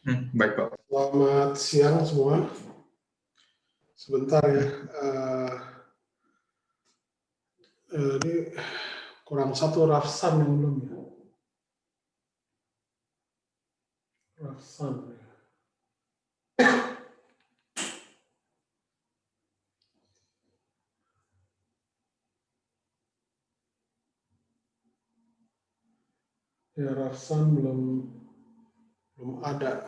Baik, Pak. Selamat siang semua. Sebentar ya. Ini kurang satu Rafsan yang belum ya. Rafsan. Ya Rafsan belum ada.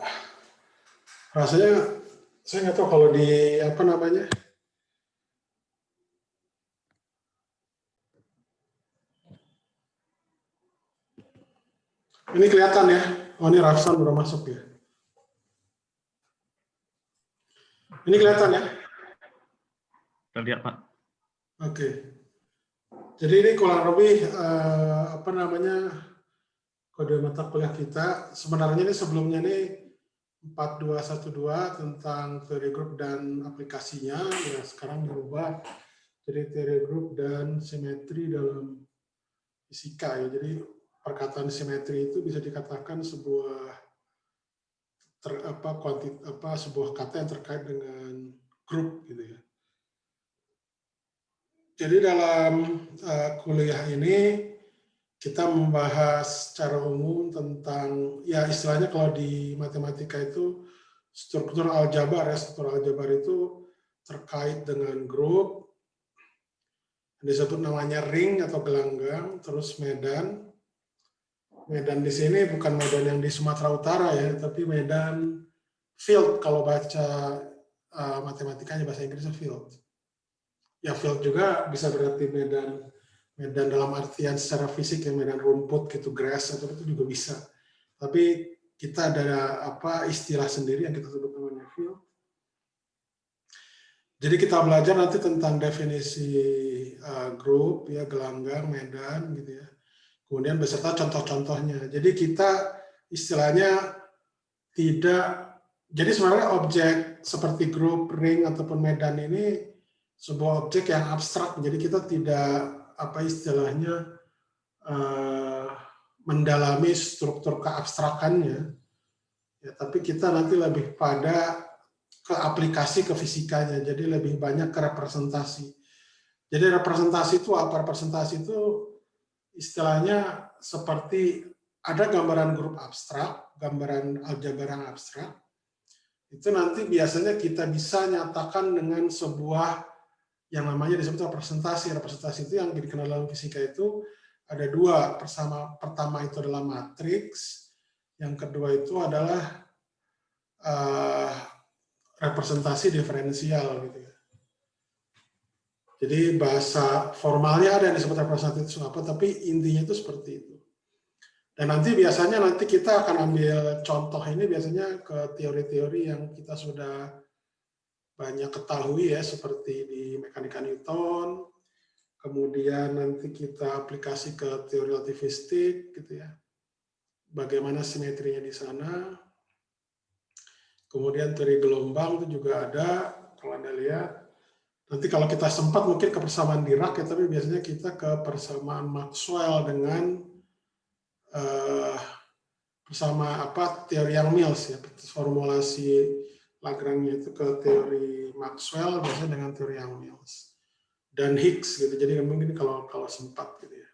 Rasanya saya nggak tahu kalau di apa namanya. Ini kelihatan ya. Oh ini Rafsan baru masuk ya. Ini kelihatan ya. Terlihat, Pak. Oke. Jadi ini kurang lebih apa namanya kode mata kuliah kita. Sebenarnya ini sebelumnya ini 4212 tentang teori grup dan aplikasinya. Ya sekarang dirubah jadi teori grup dan simetri dalam fisika ya. Jadi perkataan simetri itu bisa dikatakan sebuah sebuah kata yang terkait dengan grup gitu ya. Jadi dalam kuliah ini kita membahas secara umum tentang ya istilahnya kalau di matematika itu struktur aljabar ya. Struktur aljabar itu terkait dengan grup, disebut namanya ring atau gelanggang, terus medan. Medan di sini bukan medan yang di Sumatera Utara ya, tapi medan field kalau baca matematikanya bahasa Inggrisnya field. Ya field juga bisa berarti medan dalam artian secara fisik ya medan rumput gitu, grass atau itu juga bisa. Tapi kita ada istilah sendiri yang kita sebut namanya field. Jadi kita belajar nanti tentang definisi grup ya, gelanggang, medan gitu ya. Kemudian beserta contoh-contohnya. Jadi kita istilahnya tidak, jadi sebenarnya objek seperti grup, ring ataupun medan ini sebuah objek yang abstrak. Jadi kita tidak istilahnya mendalami struktur keabstrakannya. Ya, tapi kita nanti lebih pada ke aplikasi ke fisikanya. Jadi lebih banyak ke representasi. Jadi representasi itu apa? Representasi itu istilahnya seperti ada gambaran grup abstrak, gambaran aljabar yang abstrak. Itu nanti biasanya kita bisa nyatakan dengan sebuah yang namanya disebut representasi. Representasi itu yang dikenal dalam fisika itu ada dua. Pertama itu adalah matriks, yang kedua itu adalah representasi diferensial gitu ya. Jadi bahasa formalnya ada yang disebut representasi itu apa, tapi intinya itu seperti itu. Dan nanti biasanya kita akan ambil contoh ini biasanya ke teori-teori yang kita sudah banyak ketahui ya, seperti di mekanika Newton, kemudian nanti kita aplikasi ke teori relativistik gitu ya. Bagaimana simetrinya di sana. Kemudian teori gelombang itu juga ada, kalau Anda lihat. Nanti kalau kita sempat mungkin ke persamaan Dirac ya, tapi biasanya kita ke persamaan Maxwell dengan bersama teori Yang-Mills ya, formulasi Lagrange itu ke teori Maxwell biasanya dengan teori Yang-Mills dan Higgs gitu. Jadi mungkin kalau sempat gitu ya.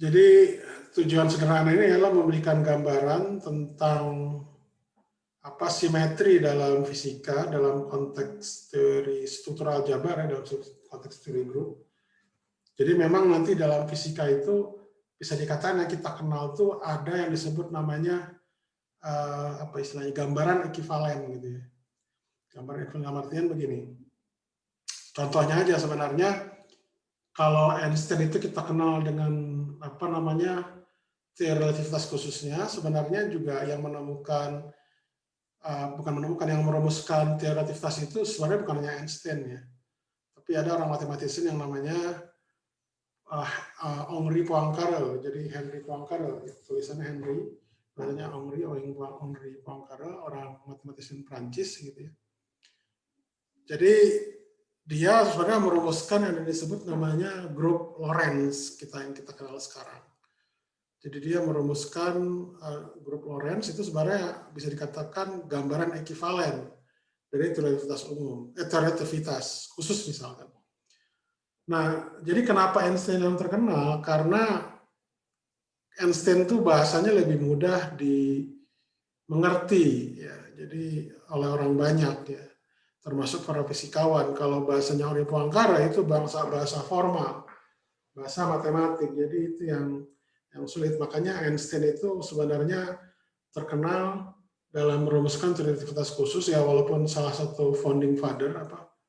Jadi tujuan sederhana ini adalah memberikan gambaran tentang simetri dalam fisika dalam konteks teori struktural aljabar ya, dalam konteks teori grup. Jadi memang nanti dalam fisika itu bisa dikatakan yang kita kenal tuh ada yang disebut namanya istilahnya gambaran ekivalen gitu ya. Gambaran ekivalen dalam artian begini. Contohnya aja sebenarnya kalau Einstein itu kita kenal dengan teori relativitas khususnya, sebenarnya juga yang menemukan yang merumuskan teori relativitas itu sebenarnya bukan hanya Einstein ya. Tapi ada orang matematis yang namanya Henri Poincaré. Jadi Henri Poincaré, tulisannya Henri, namanya Henri Poincaré, orang matematis Prancis gitu ya. Jadi dia sebenarnya merumuskan yang disebut namanya grup Lorentz yang kita kenal sekarang. Jadi dia merumuskan grup Lorentz itu sebenarnya bisa dikatakan gambaran ekivalen dari relativitas umum, relativitas khusus misalkan. Nah, jadi kenapa Einstein yang terkenal? Karena Einstein itu bahasanya lebih mudah dimengerti, ya. Jadi oleh orang banyak, ya, termasuk para fisikawan. Kalau bahasanya Ori Poincaré itu bahasa formal, bahasa matematik. Jadi itu yang sulit. Makanya Einstein itu sebenarnya terkenal dalam merumuskan relativitas khusus, ya, walaupun salah satu founding father,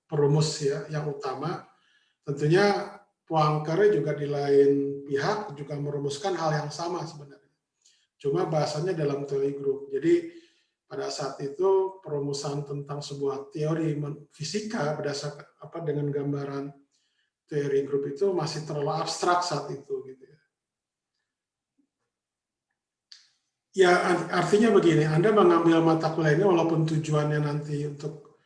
perumus, ya, yang utama. Tentunya Poincaré juga di lain pihak juga merumuskan hal yang sama sebenarnya. Cuma bahasanya dalam teori grup. Jadi pada saat itu perumusan tentang sebuah teori fisika berdasarkan dengan gambaran teori grup itu masih terlalu abstrak saat itu, gitu ya. Ya, artinya begini, Anda mengambil mata kuliah ini walaupun tujuannya nanti untuk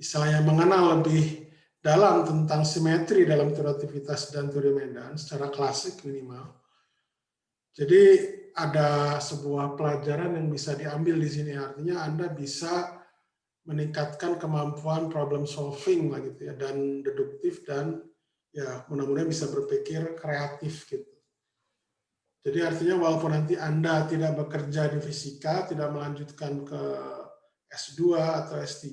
istilahnya mengenal lebih dalam tentang simetri dalam relativitas dan teori medan secara klasik minimal. Jadi ada sebuah pelajaran yang bisa diambil di sini, artinya Anda bisa meningkatkan kemampuan problem solving lah gitu ya, dan deduktif, dan ya mudah-mudahan bisa berpikir kreatif gitu. Jadi artinya walaupun nanti Anda tidak bekerja di fisika, tidak melanjutkan ke S2 atau S3,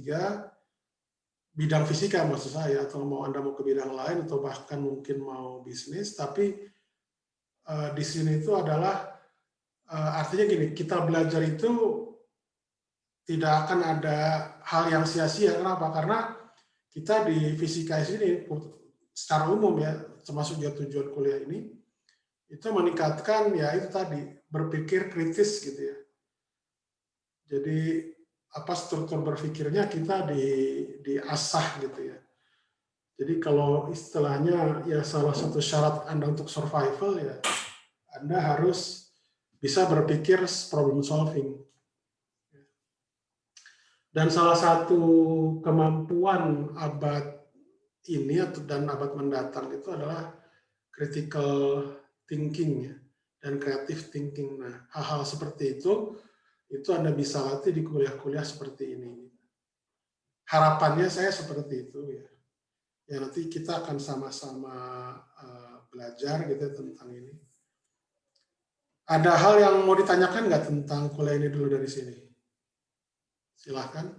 bidang fisika maksud saya, atau Anda mau ke bidang lain, atau bahkan mungkin mau bisnis, tapi di sini itu adalah artinya gini, kita belajar itu tidak akan ada hal yang sia-sia. Kenapa? Karena kita di fisika sini secara umum, ya, termasuk juga tujuan kuliah ini, itu meningkatkan, ya itu tadi, berpikir kritis gitu ya. Jadi struktur berpikirnya kita diasah gitu ya. Jadi kalau istilahnya, ya salah satu syarat Anda untuk survival, ya Anda harus bisa berpikir problem solving. Dan salah satu kemampuan abad ini dan abad mendatang itu adalah critical thinking, ya, dan creative thinking. Nah, hal-hal seperti itu Anda bisa latih di kuliah-kuliah seperti ini. Harapannya saya seperti itu, ya. Ya nanti kita akan sama-sama belajar gitu tentang ini. Ada hal yang mau ditanyakan nggak tentang kuliah ini dulu dari sini? Silahkan.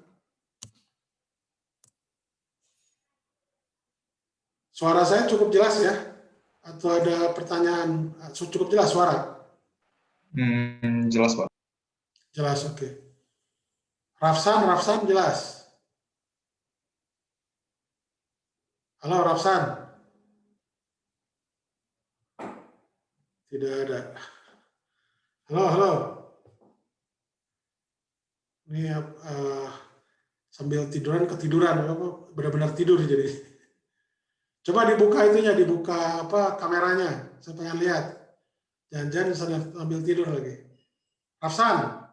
Suara saya cukup jelas ya? Atau ada pertanyaan? Cukup jelas suara? Jelas, Pak. Jelas, oke. Rafsan jelas? Halo Rafsan? Tidak ada. Halo. Ini sambil ketiduran, benar-benar tidur jadi. Coba dibuka itunya, dibuka kameranya, saya pengen lihat. Jangan sambil tidur lagi. Rafsan,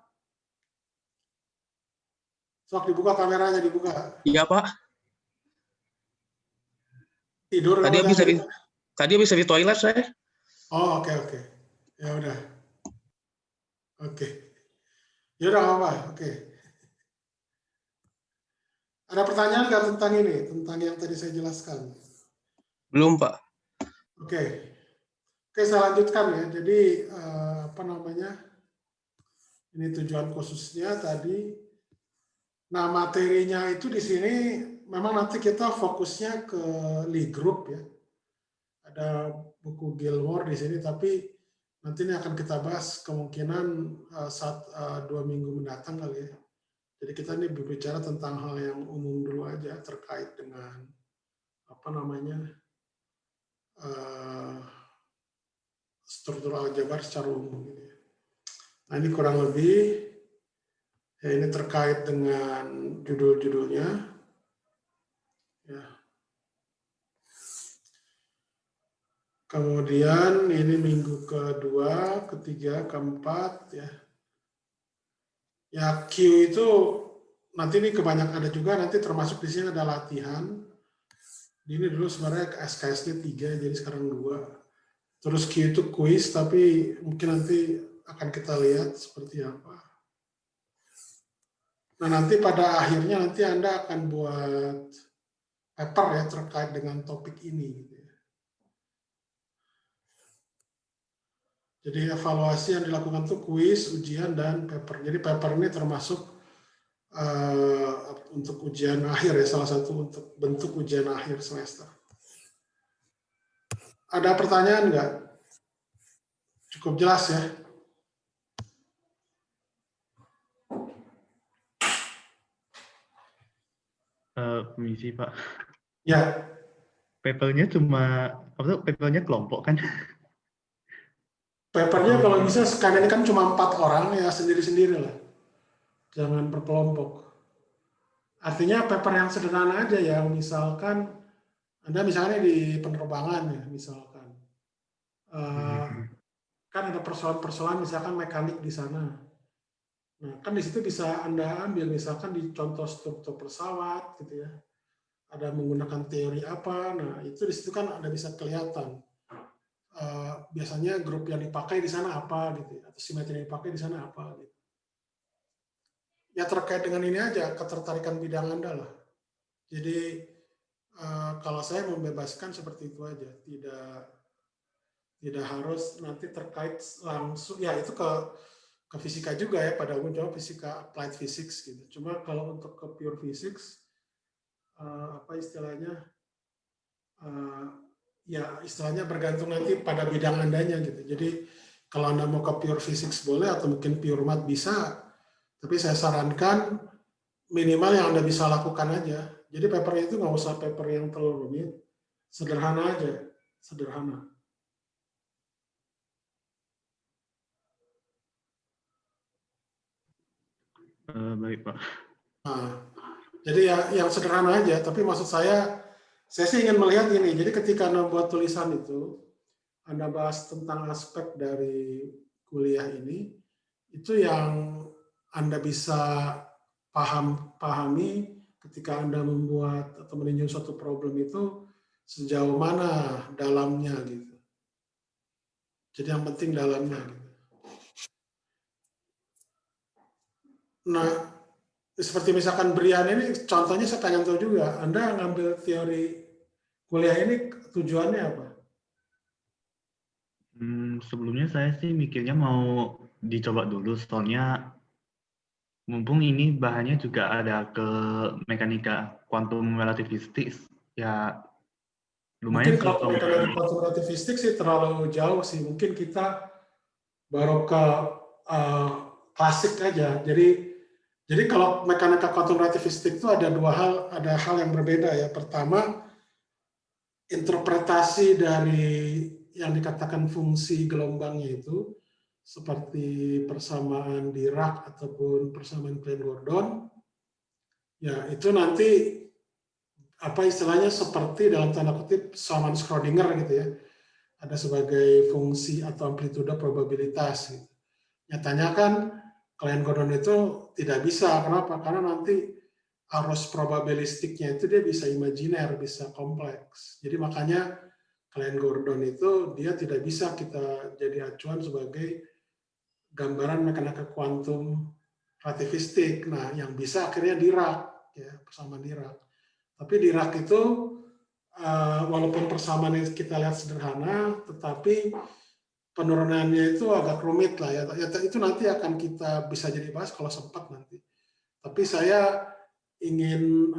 sok dibuka kameranya, dibuka. Iya Pak. Tidur. Tadi habis di toilet saya. Oh, oke. Ya udah. Oke. Ya udah apa? Oke. Ada pertanyaan nggak tentang ini, tentang yang tadi saya jelaskan? Belum Pak. Oke, saya lanjutkan ya. Jadi ini tujuan khususnya tadi. Nah, materinya itu di sini memang nanti kita fokusnya ke Lie group ya. Ada buku Gilmore di sini, tapi nanti ini akan kita bahas kemungkinan 2 minggu mendatang kali ya. Jadi kita ini berbicara tentang hal yang umum dulu aja terkait dengan struktur aljabar secara umum. Nah ini kurang lebih, ya ini terkait dengan judul-judulnya. Ya. Kemudian ini minggu kedua, ketiga, keempat, ya. Ya Q itu nanti ini kebanyakan ada juga, nanti termasuk di sini ada latihan. Ini dulu sebenarnya SKS-nya 3, jadi sekarang 2. Terus Q itu kuis, tapi mungkin nanti akan kita lihat seperti apa. Nah, nanti pada akhirnya nanti Anda akan buat paper ya terkait dengan topik ini. Gitu ya. Jadi evaluasi yang dilakukan itu kuis, ujian, dan paper. Jadi paper ini termasuk untuk ujian akhir ya, salah satu untuk bentuk ujian akhir semester. Ada pertanyaan nggak? Cukup jelas ya? Permisi Pak, Ya, papernya cuma, apa tuh, papernya kelompok kan? papernya kalau bisa sekalian kan cuma 4 orang ya sendiri-sendiri lah. Jangan berkelompok. Artinya paper yang sederhana aja ya, misalkan Anda misalnya di penerbangan ya, misalkan. Kan ada persoalan-persoalan misalkan mekanik di sana. Nah, kan di situ bisa Anda ambil misalkan di contoh struktur pesawat gitu ya. Ada menggunakan teori apa, nah itu di situ kan Anda bisa kelihatan. Biasanya grup yang dipakai di sana apa gitu ya, atau simetri yang dipakai di sana apa gitu. Ya terkait dengan ini aja, ketertarikan bidang Anda lah. Jadi kalau saya membebaskan seperti itu aja, tidak harus nanti terkait langsung, ya itu ke fisika juga ya, pada umumnya fisika applied physics gitu. Cuma kalau untuk ke pure physics, apa istilahnya, ya istilahnya bergantung nanti pada bidang Andanya gitu. Jadi kalau Anda mau ke pure physics boleh, atau mungkin pure math bisa, tapi saya sarankan minimal yang Anda bisa lakukan aja. Jadi papernya itu nggak usah paper yang terlalu rumit, sederhana aja, sederhana. Baik Pak. Nah, jadi ya yang sederhana aja, tapi maksud saya sih ingin melihat ini. Jadi ketika Anda buat tulisan itu, Anda bahas tentang aspek dari kuliah ini, itu yang Anda bisa pahami ketika Anda membuat atau meninjau suatu problem itu sejauh mana dalamnya gitu. Jadi yang penting dalamnya gitu. Nah, seperti misalkan Brian ini, contohnya saya pengen tahu juga, Anda ngambil teori kuliah ini tujuannya apa? Sebelumnya saya sih mikirnya mau dicoba dulu, soalnya mumpung ini bahannya juga ada ke mekanika kuantum relativistik, ya lumayan Mungkin sih kalau kalau mekanika misalnya. kuantum relativistik sih terlalu jauh sih. Mungkin kita baru ke klasik aja. Jadi kalau mekanika kuantum relativistik itu ada ada hal yang berbeda ya. Pertama, interpretasi dari yang dikatakan fungsi gelombangnya itu seperti persamaan Dirac ataupun persamaan Klein-Gordon, ya itu nanti apa istilahnya seperti dalam tanda kutip persamaan Schrödinger gitu ya, ada sebagai fungsi atau amplitude probabilitas gitu. Nyatanya kan Klein-Gordon itu tidak bisa. Kenapa? Karena nanti arus probabilistiknya itu dia bisa imajiner, bisa kompleks. Jadi makanya Klein-Gordon itu dia tidak bisa kita jadi acuan sebagai gambaran mekanika kuantum relativistik. Nah, yang bisa akhirnya Dirac, ya persamaan Dirac. Tapi Dirac itu walaupun persamaan yang kita lihat sederhana, tetapi penurunannya itu agak rumit lah ya. Itu nanti akan kita bisa jadi bahas kalau sempat nanti. Tapi saya ingin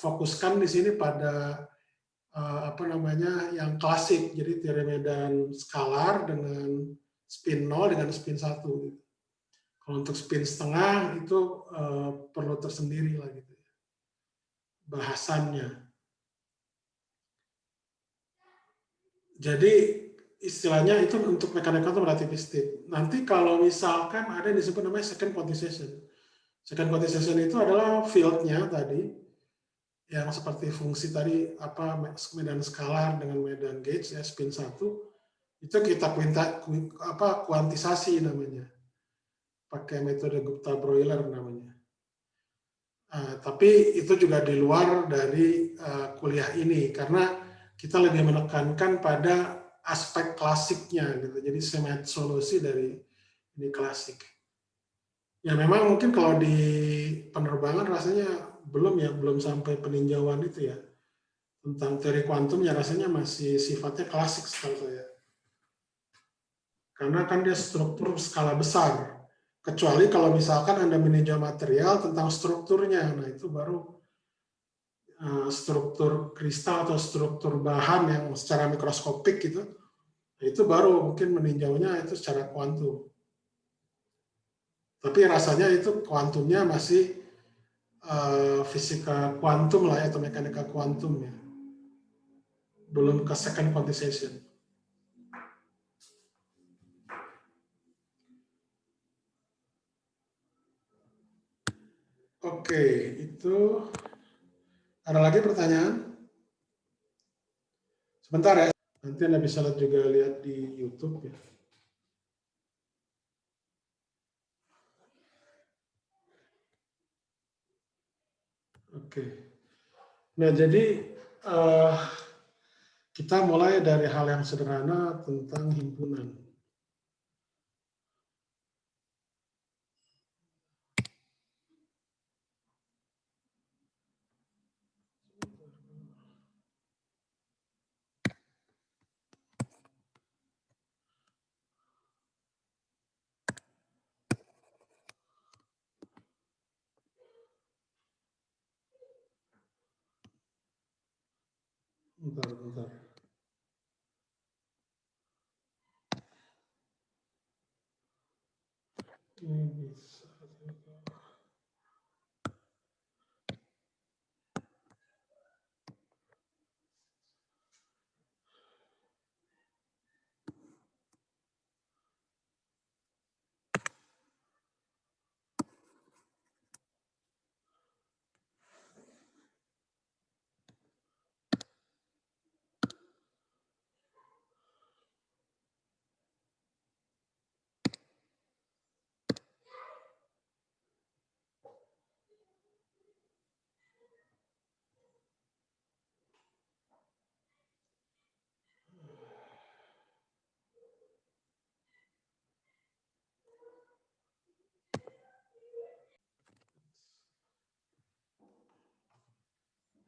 fokuskan di sini pada yang klasik, jadi teori medan skalar dengan spin 0 dengan spin 1 gitu. Kalau untuk spin setengah itu perlu tersendiri lah gitu ya, bahasannya. Jadi istilahnya itu untuk mekanika kuantum relativistik. Nanti kalau misalkan ada yang disebut namanya second quantization. Second quantization itu adalah field-nya tadi, yang seperti fungsi tadi medan skalar dengan medan gauge ya spin 1 itu kita kuantisasi namanya, pakai metode Gupta-Broiler namanya. Tapi itu juga di luar dari kuliah ini karena kita lebih menekankan pada aspek klasiknya gitu. Jadi solusi dari ini klasik. Ya memang mungkin kalau di penerbangan rasanya belum sampai peninjauan itu ya. Tentang teori kuantum ya rasanya masih sifatnya klasik setahu saya. Karena kan dia struktur skala besar. Kecuali kalau misalkan Anda meninjau material tentang strukturnya. Nah itu baru struktur kristal atau struktur bahan yang secara mikroskopik gitu. Nah, itu baru mungkin meninjaunya itu secara kuantum. Tapi rasanya itu kuantumnya masih fisika kuantum lah ya, atau mekanika kuantum ya. Belum ke second quantization. Oke, itu ada lagi pertanyaan? Sebentar ya, nanti Anda bisa juga lihat di YouTube ya. Oke. Nah, jadi kita mulai dari hal yang sederhana tentang himpunan. Bentar. Ini bisa.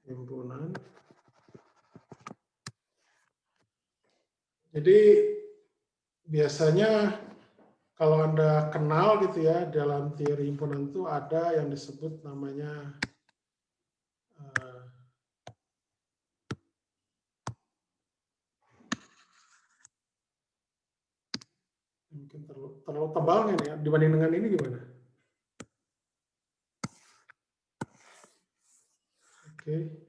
Himpunan. Jadi biasanya kalau Anda kenal gitu ya, dalam teori himpunan itu ada yang disebut namanya mungkin terlalu tebal nih ya, dibanding dengan ini gimana? Oke.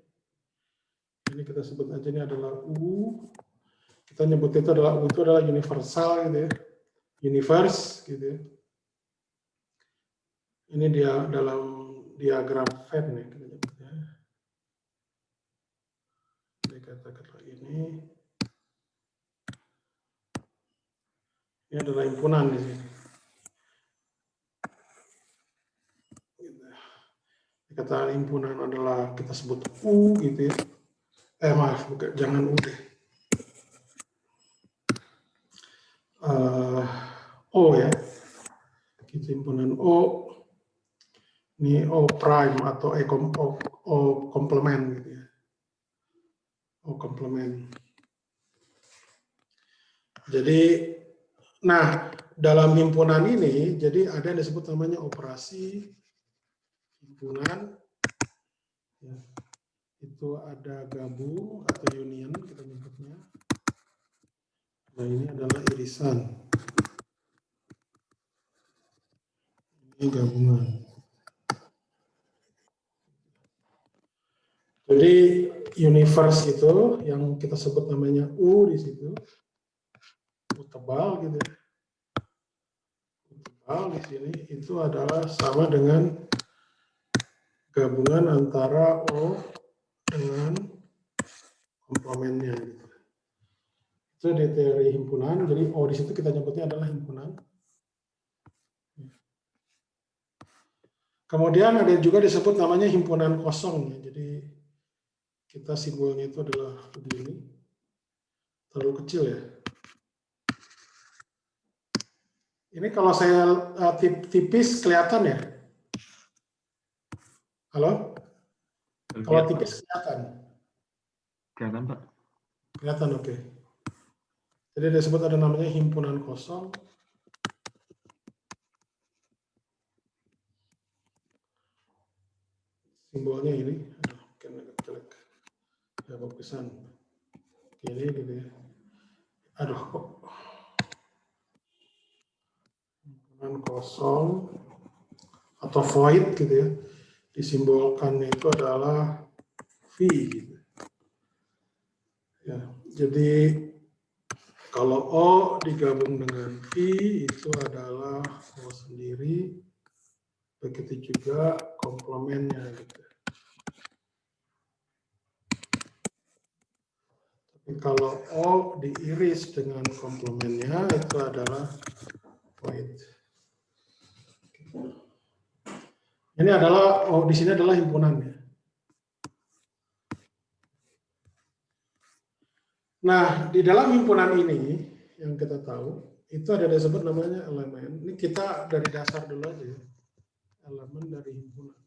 Ini kita sebut aja ini adalah U. Kita nyebut itu adalah U itu adalah universal gitu ya. Universe gitu ya. Ini dia dalam diagram Venn ya kita nyebutnya. Ini katakanlah ini adalah himpunan di sini. Kata himpunan adalah kita sebut U gitu ya. Maaf, bukan, jangan U deh. O ya. Kita himpunan O. Ini O prime atau O komplement gitu ya. O komplement. Jadi, nah dalam himpunan ini, jadi ada yang disebut namanya operasi himpunan. Ya. Itu ada gabung atau union kita nyebutnya. Nah ini adalah irisan. Ini gabungan. Jadi universe itu yang kita sebut namanya U di situ, U tebal gitu. U tebal di sini itu adalah sama dengan gabungan antara O dengan komplemennya. Gitu. Itu di teori himpunan. Jadi O di situ kita nyebutnya adalah himpunan. Kemudian ada juga disebut namanya himpunan kosong. Ya. Jadi kita simbolnya itu adalah begini, terlalu kecil ya. Ini kalau saya tipis kelihatan ya? Halo? Kalau Lihat, Pak. tipis kelihatan? Kelihatan, Pak. Kelihatan, oke. Jadi disebut ada namanya himpunan kosong. Simbolnya ini. Aduh, mungkin agak jelek. Ya, bagusan. Ini gitu ya. Aduh, kok. Himpunan kosong atau void gitu ya. Disimbolkannya itu adalah V gitu. Ya, jadi kalau O digabung dengan V itu adalah O sendiri, begitu juga komplemennya gitu. Tapi kalau O diiris dengan komplemennya itu adalah void. Ini adalah di sini adalah himpunannya. Nah, di dalam himpunan ini yang kita tahu itu ada disebut namanya elemen. Ini kita dari dasar dulu aja ya. Elemen dari himpunan.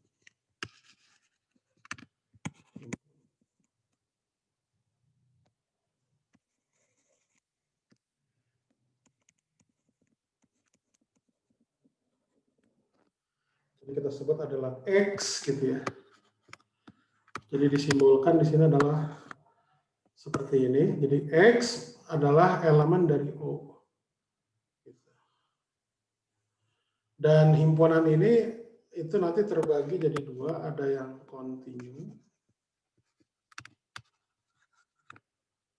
Jadi kita sebut adalah X gitu ya. Jadi disimbolkan di sini adalah seperti ini. Jadi X adalah elemen dari O. Dan himpunan ini itu nanti terbagi jadi dua, ada yang kontinu,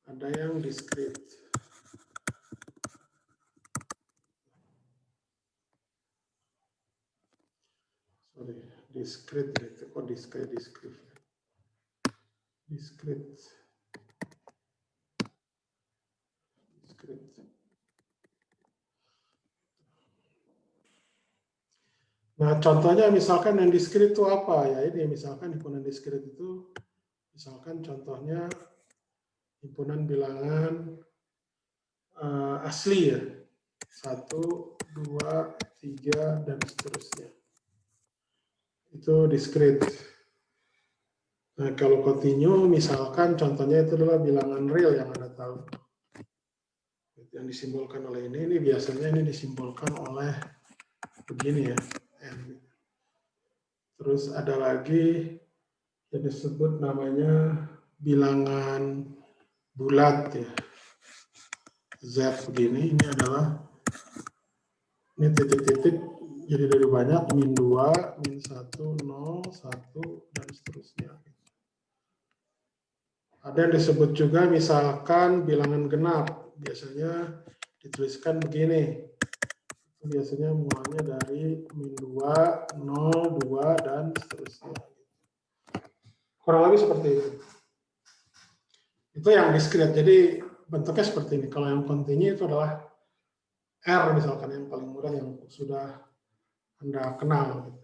ada yang diskrit. Sorry, diskrit itu kok kayak diskrit. Diskrit. Nah, contohnya misalkan yang diskrit itu apa ya? Ini misalkan himpunan diskrit itu, misalkan contohnya himpunan bilangan asli ya, 1, 2, 3 dan seterusnya. Itu diskrit. Nah, kalau kontinu misalkan contohnya itu adalah bilangan real yang Anda tahu. Yang disimbolkan oleh ini biasanya ini disimbolkan oleh begini ya. Terus ada lagi yang disebut namanya bilangan bulat ya. Z begini, ini adalah ini titik-titik, jadi dari banyak min 2, min 1, 0, 1 dan seterusnya. Ada yang disebut juga misalkan bilangan genap, biasanya dituliskan begini. Biasanya mulanya dari min 2, 0, 2, dan seterusnya. Kurang lebih seperti itu. Itu yang diskrit, jadi bentuknya seperti ini. Kalau yang kontinu itu adalah R misalkan, yang paling mudah yang sudah Anda kenal.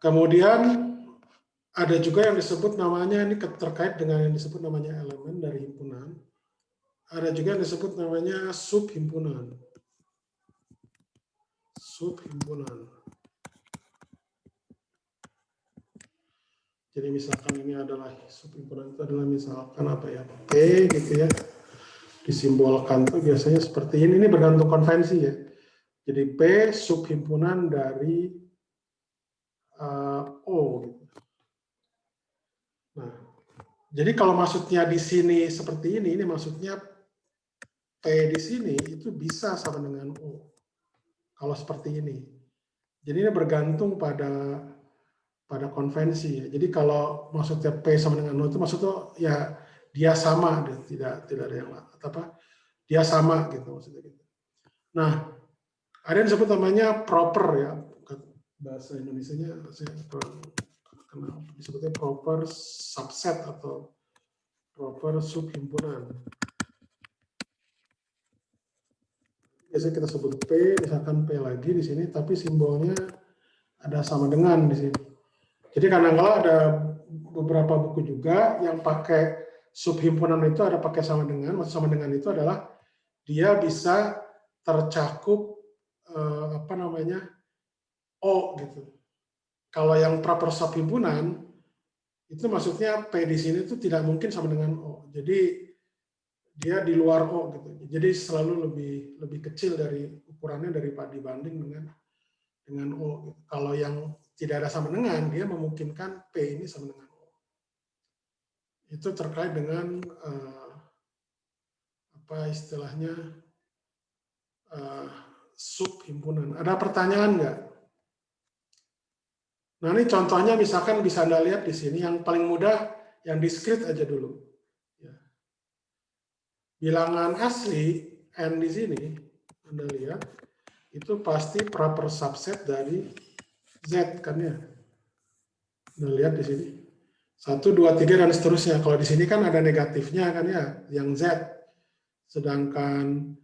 Kemudian ada juga yang disebut namanya, ini terkait dengan yang disebut namanya elemen dari himpunan. Ada juga yang disebut namanya subhimpunan. Subhimpunan. Jadi misalkan ini adalah subhimpunan, itu adalah misalkan apa ya, P gitu ya. Disimbolkan tuh biasanya seperti ini. Ini bergantung konvensi ya. Jadi P subhimpunan dari O. Gitu. Nah, jadi kalau maksudnya di sini seperti ini maksudnya P di sini itu bisa sama dengan O. Kalau seperti ini. Jadi ini bergantung pada konvensi. Jadi kalau maksudnya P sama dengan O itu maksudnya ya dia sama, tidak ada yang apa, dia sama gitu maksudnya gitu. Nah, ada yang disebut namanya proper ya, bahasa Indonesianya saya kenal, disebutnya proper subset atau proper subhimpunan. Biasanya kita sebut P, misalkan P lagi di sini, tapi simbolnya ada sama dengan di sini. Jadi kadang-kala ada beberapa buku juga yang pakai subhimpunan itu ada pakai sama dengan. Maksud sama dengan itu adalah dia bisa tercakup O gitu. Kalau yang proper subhimpunan itu maksudnya P di sini itu tidak mungkin sama dengan O. Jadi dia di luar O gitu. Jadi selalu lebih kecil dari ukurannya daripada dibanding dengan O. Gitu. Kalau yang tidak ada sama dengan, dia memungkinkan P ini sama dengan O. Itu terkait dengan apa istilahnya subhimpunan. Ada pertanyaan nggak? Nah ini contohnya misalkan bisa Anda lihat di sini yang paling mudah yang diskrit aja dulu. Ya. Bilangan asli n di sini Anda lihat itu pasti proper subset dari Z kan ya. Anda lihat di sini 1, 2, 3 dan seterusnya. Kalau di sini kan ada negatifnya kan ya, yang Z. Sedangkan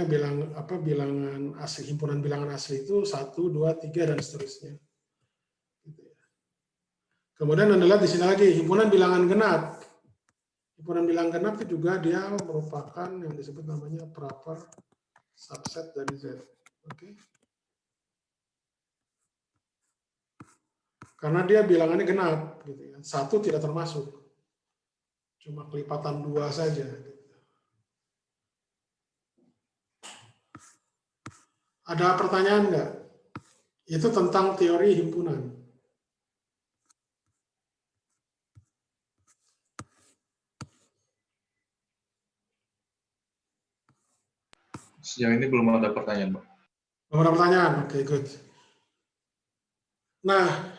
bilangan asli, himpunan bilangan asli itu 1, 2, 3 dan seterusnya. Kemudian Anda lihat di sini lagi himpunan bilangan genap. Himpunan bilangan genap itu juga dia merupakan yang disebut namanya proper subset dari Z. Oke. Karena dia bilangannya genap, gitu ya. 1 tidak termasuk, cuma kelipatan 2 saja. Ada pertanyaan nggak? Itu tentang teori himpunan. Sejauh ini belum ada pertanyaan, Pak. Belum ada pertanyaan? Oke, good. Nah,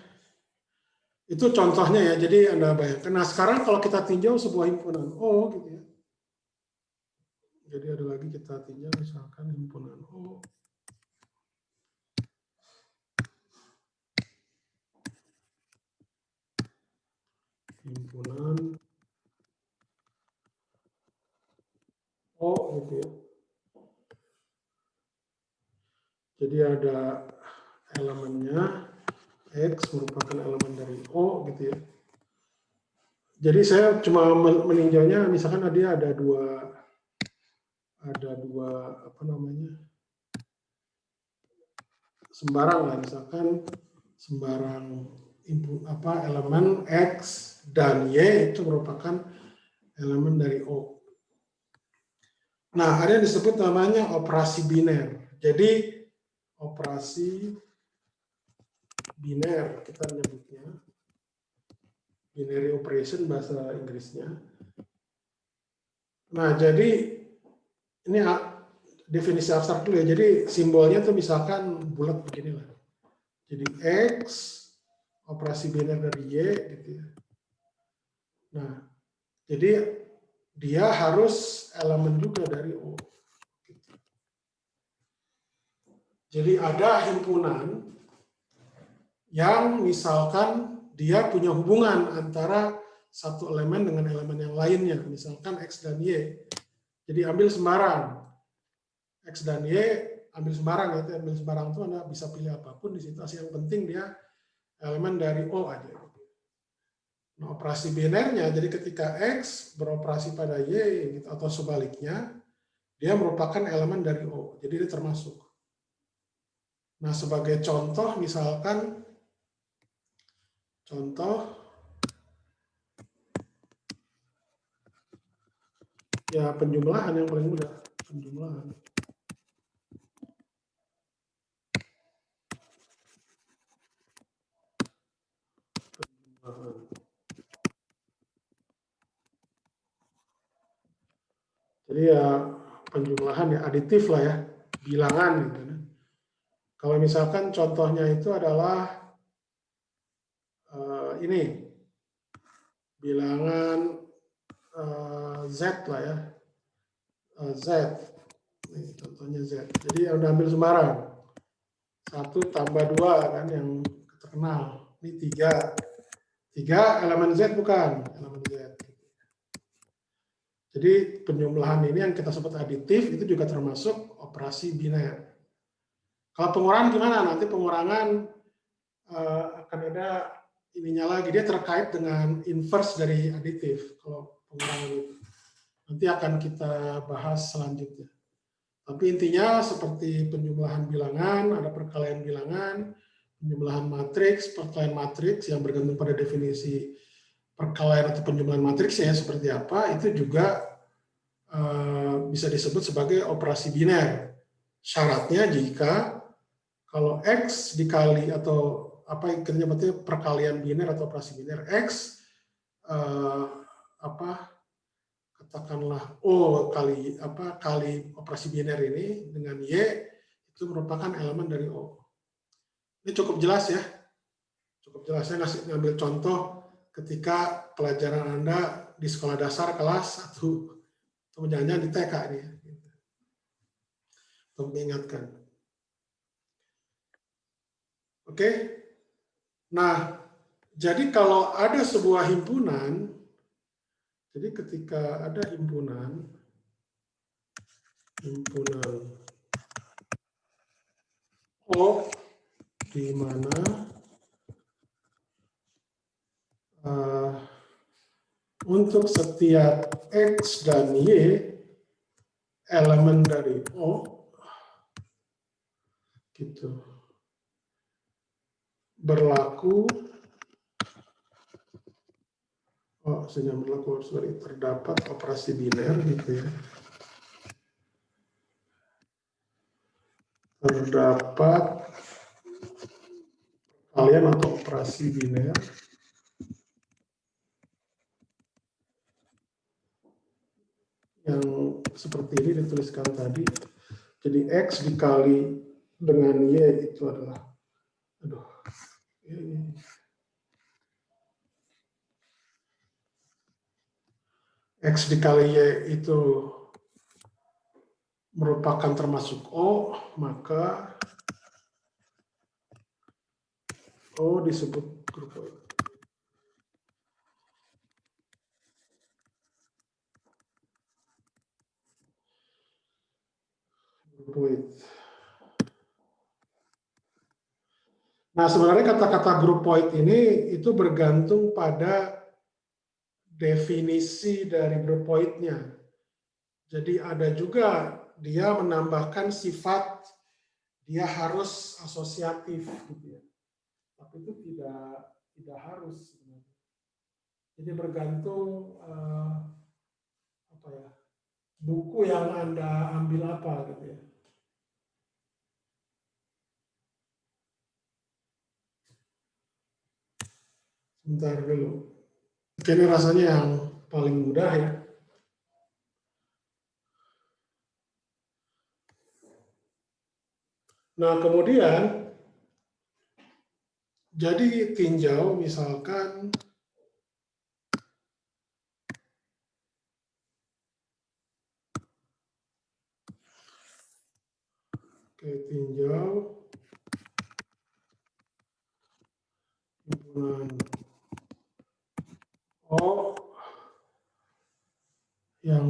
itu contohnya ya, jadi Anda bayangkan. Nah, sekarang kalau kita tinjau sebuah himpunan O, gitu ya. Jadi ada lagi kita tinjau misalkan himpunan O. Himpunan O gitu ya. Jadi ada elemennya X merupakan elemen dari O gitu ya. Jadi saya cuma meninjaunya misalkan dia ada dua sembarang lah, misalkan sembarang elemen X dan Y itu merupakan elemen dari O. Nah, ada yang disebut namanya operasi biner. Jadi operasi biner kita menyebutnya, binary operation bahasa Inggrisnya. Nah, jadi ini definisi abstrak dulu ya. Jadi simbolnya tuh misalkan bulat beginilah. Jadi X operasi biner dari Y gitu ya. Nah, jadi dia harus elemen juga dari O. Jadi ada himpunan yang misalkan dia punya hubungan antara satu elemen dengan elemen yang lainnya, misalkan X dan Y. Jadi ambil sembarang. X dan Y ambil sembarang, itu ambil sembarang itu Anda bisa pilih apapun di situasi yang penting dia elemen dari O aja. Nah, operasi binernya, jadi ketika X beroperasi pada Y gitu, atau sebaliknya, dia merupakan elemen dari O, jadi dia termasuk. Nah, sebagai contoh, misalkan, ya penjumlahan yang paling mudah, penjumlahan. Jadi ya penjumlahan ya aditif lah ya, bilangan gitu. Kalau misalkan contohnya itu adalah ini bilangan Z lah ya, Z, ini contohnya Z. Jadi Anda ambil sembarang, 1 tambah 2 kan yang terkenal, ini 3 elemen Z bukan, elemen Z. Jadi penjumlahan ini yang kita sebut aditif itu juga termasuk operasi biner. Kalau pengurangan gimana? Nanti pengurangan akan ada ininya lagi, dia terkait dengan inverse dari aditif kalau pengurangan itu. Nanti akan kita bahas selanjutnya. Tapi intinya seperti penjumlahan bilangan, ada perkalian bilangan, penjumlahan matriks, perkalian matriks yang bergantung pada definisi perkalian atau penjumlahan matriksnya seperti apa, itu juga bisa disebut sebagai operasi biner. Syaratnya jika kalau X dikali atau apa yang berarti perkalian biner atau operasi biner, X katakanlah O kali operasi biner ini dengan Y itu merupakan elemen dari O. Ini cukup jelas ya. Cukup jelas. Saya ngambil contoh ketika pelajaran Anda di sekolah dasar kelas 1 atau jangan-jangan di TK ini ya. Untuk mengingatkan. Oke. Nah, jadi kalau ada sebuah himpunan, jadi ketika ada himpunan O di mana untuk setiap X dan Y elemen dari O gitu berlaku terdapat operasi biner gitu ya. Terdapat perkalian atau operasi biner yang seperti ini dituliskan tadi. Jadi X dikali dengan Y itu adalah X dikali Y itu merupakan termasuk O, maka O disebut grupoid. Nah, sebenarnya kata-kata grupoid ini itu bergantung pada definisi dari grupoidnya. Jadi ada juga dia menambahkan sifat dia harus asosiatif gitu ya. Tapi itu tidak harus sebenarnya. Jadi bergantung buku yang Anda ambil apa gitu ya. Sebentar dulu. Ini rasanya yang paling mudah ya. Nah, kemudian jadi tinjau misalkan tinjau himpunan O yang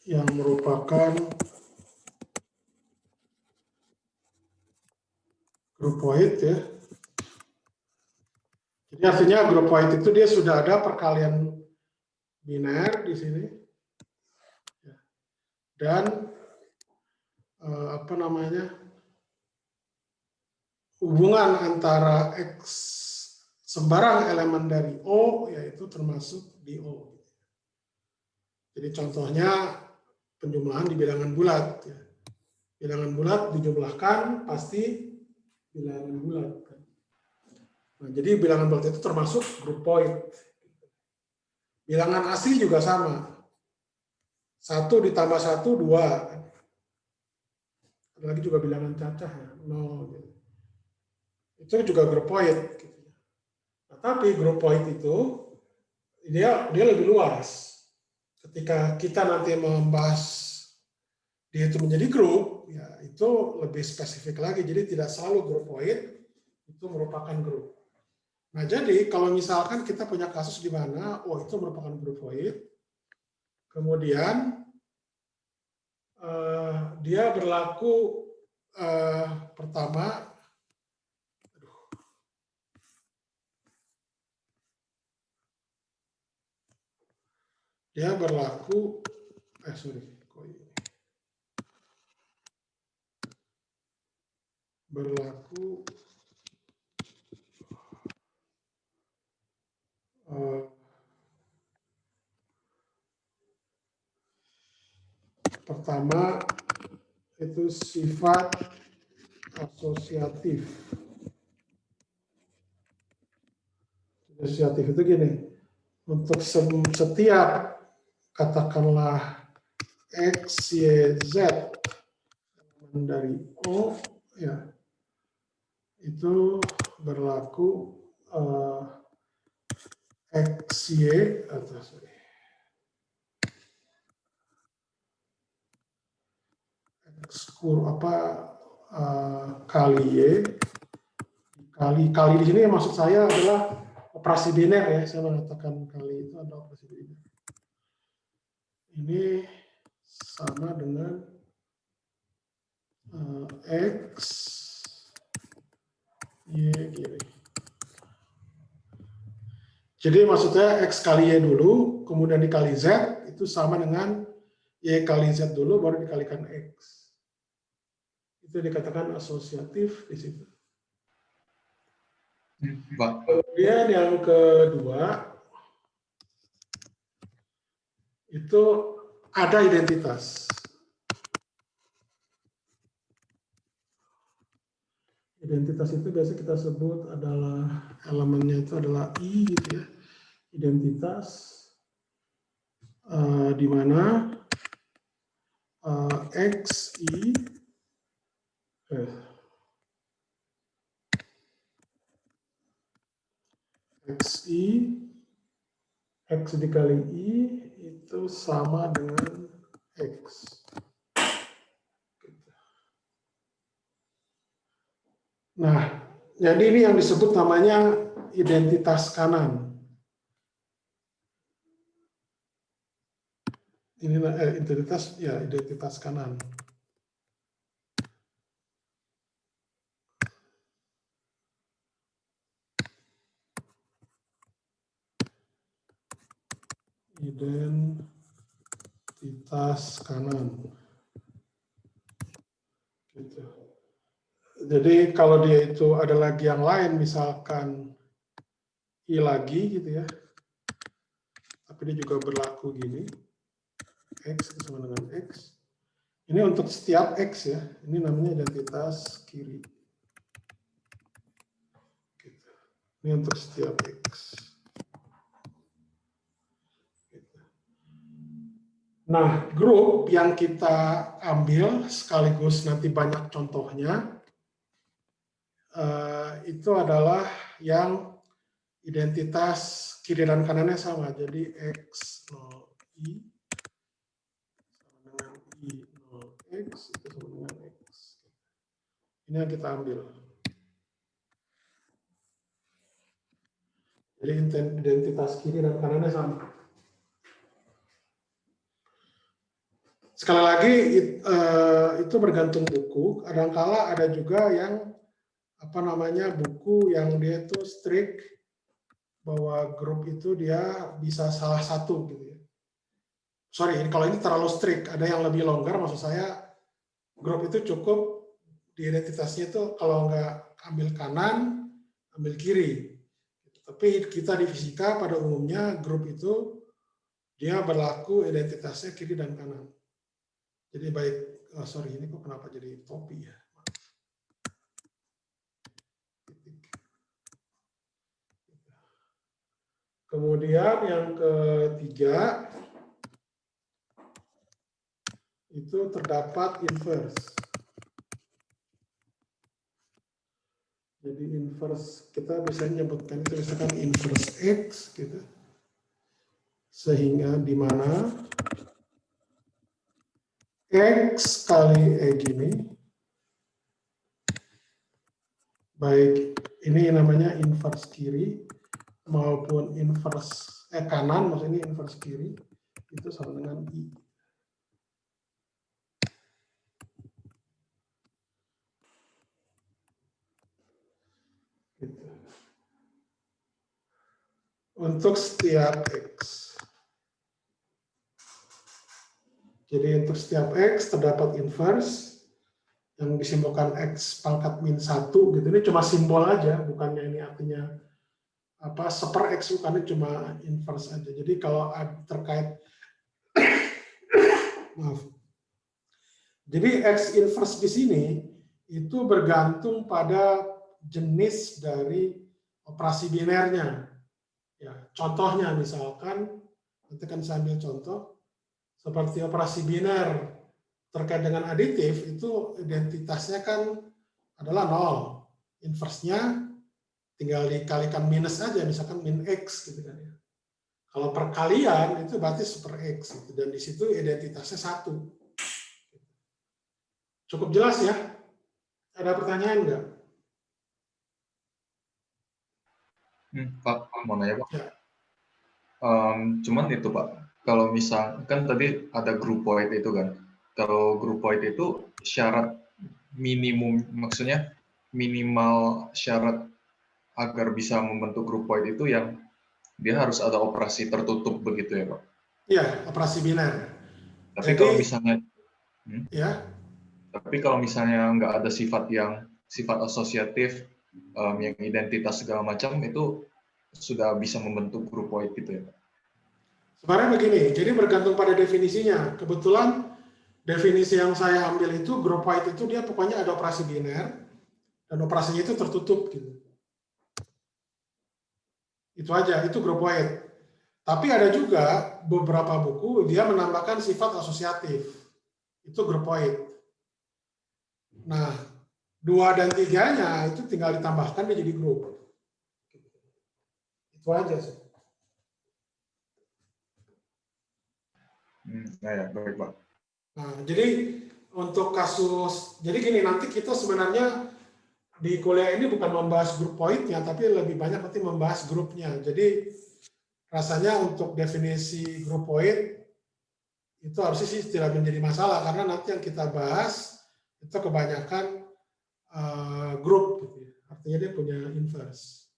yang merupakan grupoid ya. Jadi artinya grupoid itu dia sudah ada perkalian biner di sini. Dan hubungan antara X sembarang elemen dari O yaitu termasuk di O. Jadi contohnya penjumlahan di bilangan bulat. Ya. Bilangan bulat dijumlahkan pasti bilangan bulat. Nah, jadi bilangan bulat itu termasuk grupoid. Bilangan asli juga sama. 1 ditambah 1, 2. Ada lagi juga bilangan cacah ya, 0. Gitu. Itu juga grupoid. Gitu. Nah, tapi grupoid itu dia lebih luas. Ketika kita nanti membahas dia itu menjadi grup, ya itu lebih spesifik lagi. Jadi tidak selalu grupoid itu merupakan grup. Nah, jadi kalau misalkan kita punya kasus di mana itu merupakan grupoid, kemudian dia berlaku pertama dia berlaku, berlaku pertama itu sifat asosiatif. Asosiatif itu gini, untuk setiap katakanlah X, Y, Z dari O, ya, itu berlaku X, Y, atau X kali Y, kali di sini maksud saya adalah operasi biner ya, saya mengatakan kali itu ada operasi biner. Ini sama dengan X, Y gini. Jadi maksudnya X kali Y dulu, kemudian dikali Z, itu sama dengan Y kali Z dulu, baru dikalikan X. Itu dikatakan asosiatif di situ. Kemudian yang kedua, itu ada identitas. Identitas itu biasa kita sebut adalah elemennya itu adalah I gitu ya. Identitas di mana XI X dikali I itu sama dengan X. Nah, jadi ini yang disebut namanya identitas kanan. Ini identitas kanan. Identitas kanan. Gitu. Jadi kalau dia itu ada lagi yang lain, misalkan I lagi gitu ya, tapi dia juga berlaku gini, X sama dengan X. Ini untuk setiap X ya, ini namanya identitas kiri. Gitu. Ini untuk setiap X. Gitu. Nah, grup yang kita ambil sekaligus nanti banyak contohnya, itu adalah yang identitas kiri dan kanannya sama. Jadi X0I sama dengan I0X itu sama dengan X. Ini yang kita ambil. Jadi identitas kiri dan kanannya sama. Sekali lagi itu bergantung buku. Kadangkala ada juga yang buku yang dia itu strict bahwa grup itu dia bisa salah satu gitu ya. Sorry, kalau ini terlalu strict, ada yang lebih longgar, maksud saya grup itu cukup di identitasnya itu kalau nggak ambil kanan, ambil kiri. Tapi kita di fisika pada umumnya grup itu dia berlaku identitasnya kiri dan kanan. Jadi baik, sorry ini kok kenapa jadi topi ya? Kemudian yang ketiga, itu terdapat inverse. Jadi inverse, kita bisa menyebutkan itu misalkan inverse X, gitu. Sehingga di mana X kali E gini, baik ini namanya inverse kiri, maupun inverse kanan, maksudnya inverse kiri, itu sama dengan I. Gitu. Untuk setiap X. Jadi untuk setiap X terdapat inverse yang disimbolkan X pangkat min 1 gitu. Ini cuma simbol aja, bukannya ini artinya apa seper X, bukannya cuma inverse aja. Jadi kalau terkait maaf. Jadi X inverse di sini itu bergantung pada jenis dari operasi binernya. Ya, contohnya misalkan, nanti kan saya ambil contoh, seperti operasi biner terkait dengan aditif, itu identitasnya kan adalah 0. Inverse-nya tinggal dikalikan minus aja, misalkan min X gitu kan ya. Kalau perkalian itu berarti super X, gitu. Dan di situ identitasnya 1. Cukup jelas ya? Ada pertanyaan nggak? Pak, mau nanya Pak. Ya. Cuman itu Pak, kalau misal kan tadi ada groupoid itu kan, kalau groupoid itu syarat minimum, maksudnya minimal syarat agar bisa membentuk groupoid itu yang dia harus ada operasi tertutup begitu ya Pak? Iya, operasi biner. Tapi Jadi, kalau misalnya, ya, tapi kalau misalnya nggak ada sifat asosiatif, yang identitas segala macam, itu sudah bisa membentuk groupoid gitu ya Pak? sebenarnya begini, jadi bergantung pada definisinya. Kebetulan definisi yang saya ambil itu, groupoid itu dia pokoknya ada operasi biner, dan operasinya itu tertutup gitu. Itu aja, itu groupoid. Tapi ada juga beberapa buku dia menambahkan sifat asosiatif. Itu groupoid. Nah, 2 dan 3-nya itu tinggal ditambahkan dia jadi grup. Itu aja sih. Nah ya, baik Pak. Nah, jadi untuk kasus, jadi gini, nanti kita sebenarnya di kuliah ini bukan membahas grup poinnya, tapi lebih banyak nanti membahas grupnya. Jadi rasanya untuk definisi grup point itu harusnya sih tidak menjadi masalah, karena nanti yang kita bahas itu kebanyakan grup, gitu ya. Artinya dia punya inverse.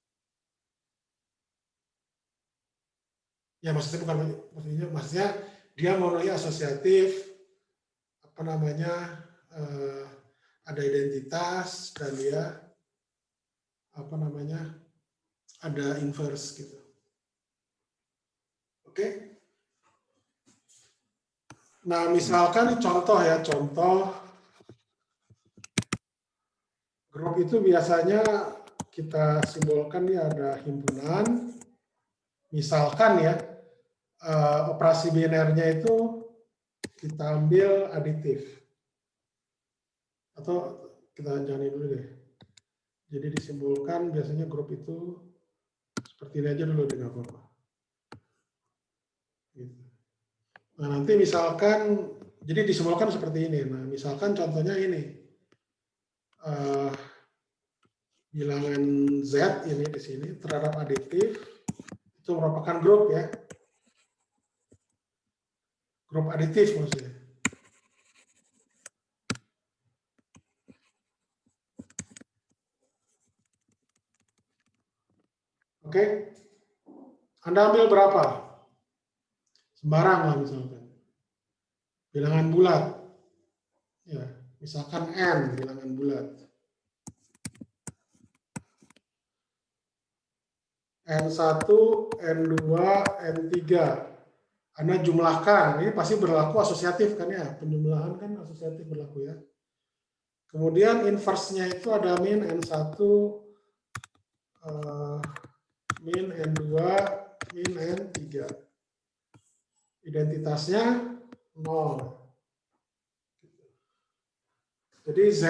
Ya maksudnya bukan, maksudnya dia memenuhi asosiatif, apa namanya, ada identitas, dan dia apa namanya, ada inverse gitu. Oke. Nah, misalkan contoh ya, contoh grup itu biasanya kita simbolkan dia ada himpunan. Misalkan ya, operasi binernya itu kita ambil aditif. Atau kita jalanin dulu deh. Jadi disimbolkan biasanya grup itu seperti ini aja dulu dengan apa. Gitu. Nah nanti misalkan, jadi disimbolkan seperti ini. Nah misalkan contohnya ini, bilangan Z ini di sini terhadap aditif itu merupakan grup ya, grup aditif maksudnya. Oke, Anda ambil berapa? Sembarang lah misalkan. Bilangan bulat. Ya, misalkan N, bilangan bulat. N1, N2, N3. Anda jumlahkan, ini pasti berlaku asosiatif kan ya, penjumlahan kan asosiatif berlaku ya. Kemudian inverse-nya itu ada min N1, min N2, min N3. Identitasnya 0. Jadi Z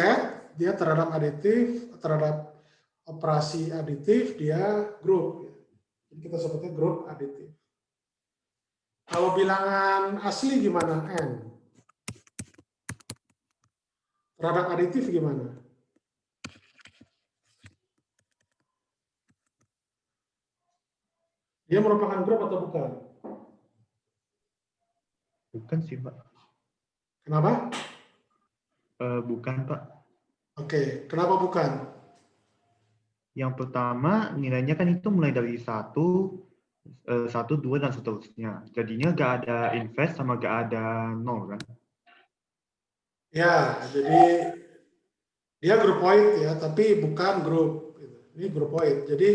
dia terhadap aditif, terhadap operasi aditif dia grup. Jadi kita sebutnya grup aditif. Kalau bilangan asli gimana? N. Terhadap aditif gimana? Dia merupakan grup atau bukan? Bukan sih, Pak. Kenapa? Bukan, Pak. Oke, kenapa bukan? Yang pertama, nilainya kan itu mulai dari 1 1, 2, dan seterusnya. Jadinya nggak ada invest sama nggak ada nol kan? Ya, jadi dia group point ya, tapi bukan grup. Gitu. Ini group point. Jadi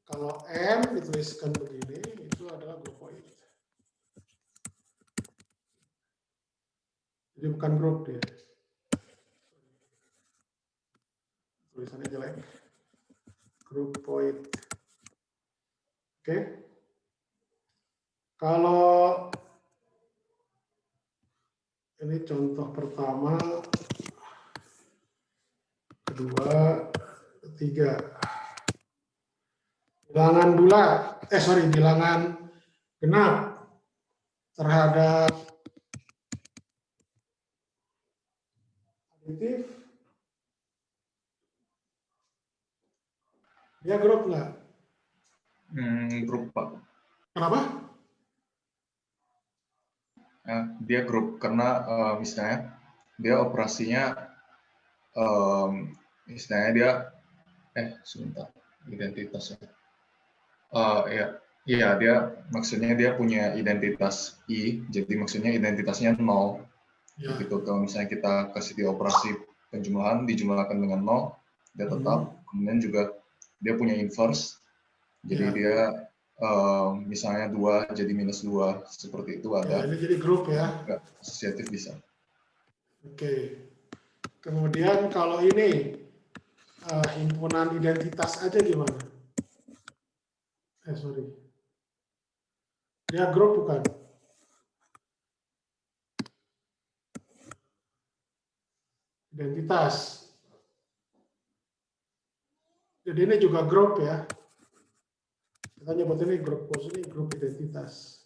kalau M dituliskan begini, itu adalah group point. Jadi bukan grup dia. Tulisannya jelek. Group point. Oke. Kalau ini contoh pertama, kedua, ketiga. Bilangan bulat, bilangan genap terhadap aditif, dia grup nggak? Grup Pak. Kenapa? Dia grup karena misalnya dia operasinya misalnya dia sebentar, identitas ya. Ya, dia maksudnya dia punya identitas I, jadi maksudnya identitasnya 0. Ya. Gitu. Kalau misalnya kita kasih di operasi penjumlahan dijumlahkan dengan 0, dia tetap. Kemudian juga dia punya inverse, jadi Ya. dia misalnya 2 jadi -2 seperti itu ada. Ya, ini jadi grup ya. Enggak, asosiatif bisa. Oke. Kemudian kalau ini himpunan identitas aja gimana? Dia grup bukan? Identitas. Jadi ini juga grup ya. Kita nyebut ini grup khusus, ini grup identitas.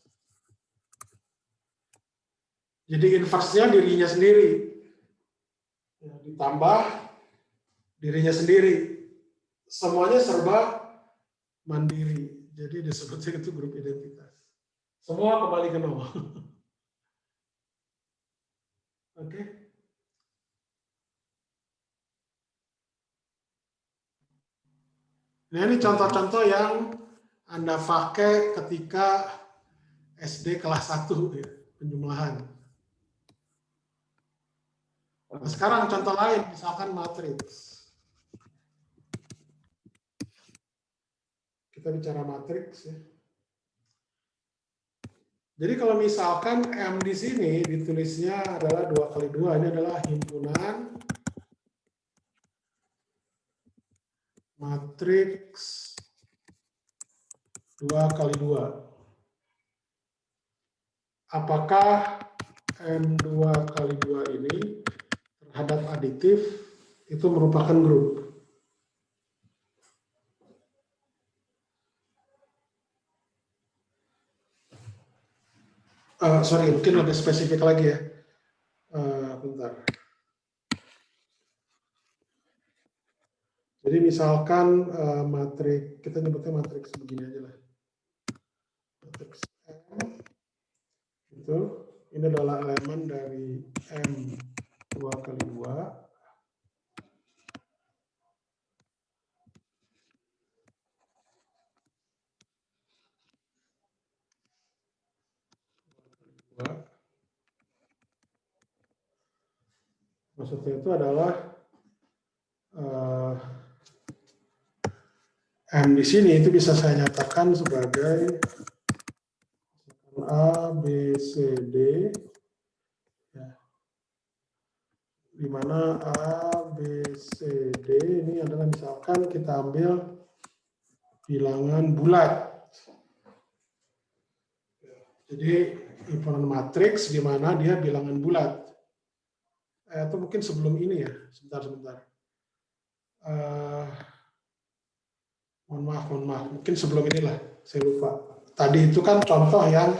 Jadi inverse-nya dirinya sendiri. Ya, ditambah dirinya sendiri. Semuanya serba mandiri. Jadi disebutnya itu grup identitas. Semua kembali ke 0. Oke. Nah, ini contoh-contoh yang Anda pakai ketika SD kelas 1 ya, penjumlahan. Nah, sekarang contoh lain, misalkan matriks. Kita bicara matriks ya. Jadi kalau misalkan M di sini ditulisnya adalah 2 kali 2, ini adalah himpunan matriks 2 kali 2. Apakah M2 kali 2 ini terhadap aditif itu merupakan grup? Mungkin lebih spesifik lagi ya. Bentar. Jadi misalkan matriks, kita nyebutnya matriks begini aja lah. Matriks M itu, ini adalah elemen dari M2 kali 2. Maksudnya itu adalah M di sini itu bisa saya nyatakan sebagai A, B, C, D, ya. Di mana A, B, C, D ini adalah misalkan kita ambil bilangan bulat. Jadi himpunan matriks di mana dia bilangan bulat. Atau mungkin sebelum ini ya, sebentar. Mohon maaf. Mungkin sebelum inilah, saya lupa. Tadi itu kan contoh yang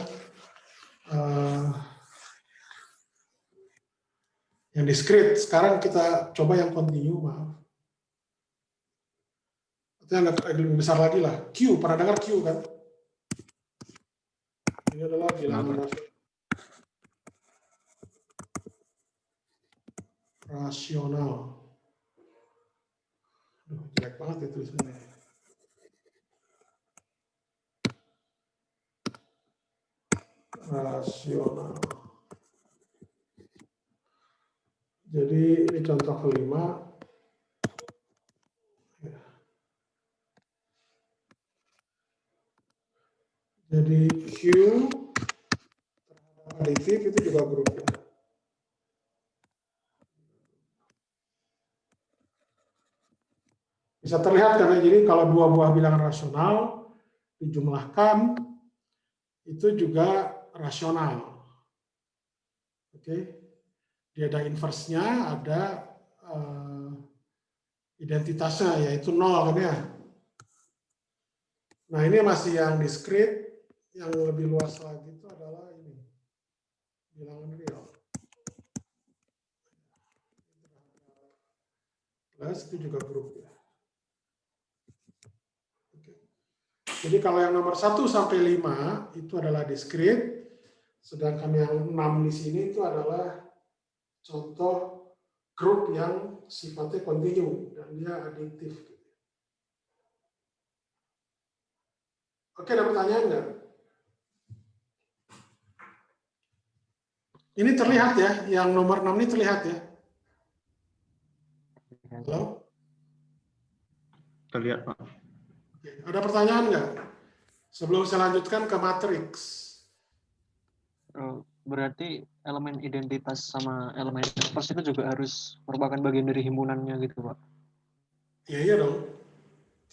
discrete. Sekarang kita coba yang continue, maaf. Itu yang lebih besar lagi lah. Q, pernah dengar Q kan? Ini adalah bilangan rasional. Aduh, jelek banget ya tulisannya. rasional. Jadi ini contoh kelima. Jadi Q terhadap aditif itu juga grup ya. Bisa terlihat karena jadi kalau dua buah bilangan rasional dijumlahkan itu juga rasional. Oke. Dia ada inverse-nya, ada identitasnya yaitu 0 kan ya. Nah, ini masih yang diskrit. Yang lebih luas lagi itu adalah ini, bilangan real. Plus itu juga grup ya. Oke. Jadi kalau yang nomor 1 sampai 5 itu adalah diskrit, sedangkan yang 6 di sini itu adalah contoh grup yang sifatnya kontinu dan dia adiktif. Oke, ada pertanyaan nggak? Ini terlihat ya, yang nomor 6 ini terlihat ya. Halo? Terlihat, Pak. Oke, ada pertanyaan nggak? Sebelum saya lanjutkan ke matriks. Berarti elemen identitas sama elemen inverse itu juga harus merupakan bagian dari himpunannya gitu, Pak? Iya dong.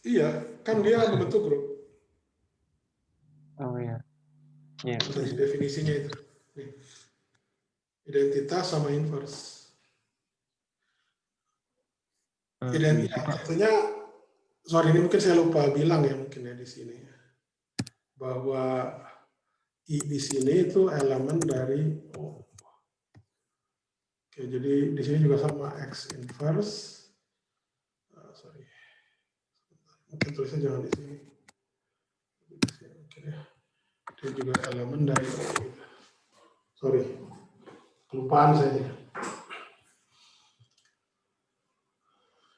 Iya, kan dia membentuk grup. Oh iya. Iya. Dari definisinya itu. Nih. Identitas sama inverse. Permisi, Pak. Tentunya, sorry ini mungkin saya lupa bilang ya mungkin ya di sini. Bahwa I di sini itu elemen dari O. Oke, jadi di sini juga sama X inverse. Sorry. Mungkin tulisnya jangan di sini. Oke ya. Dia juga elemen dari O. Sorry. Kelupaan saya.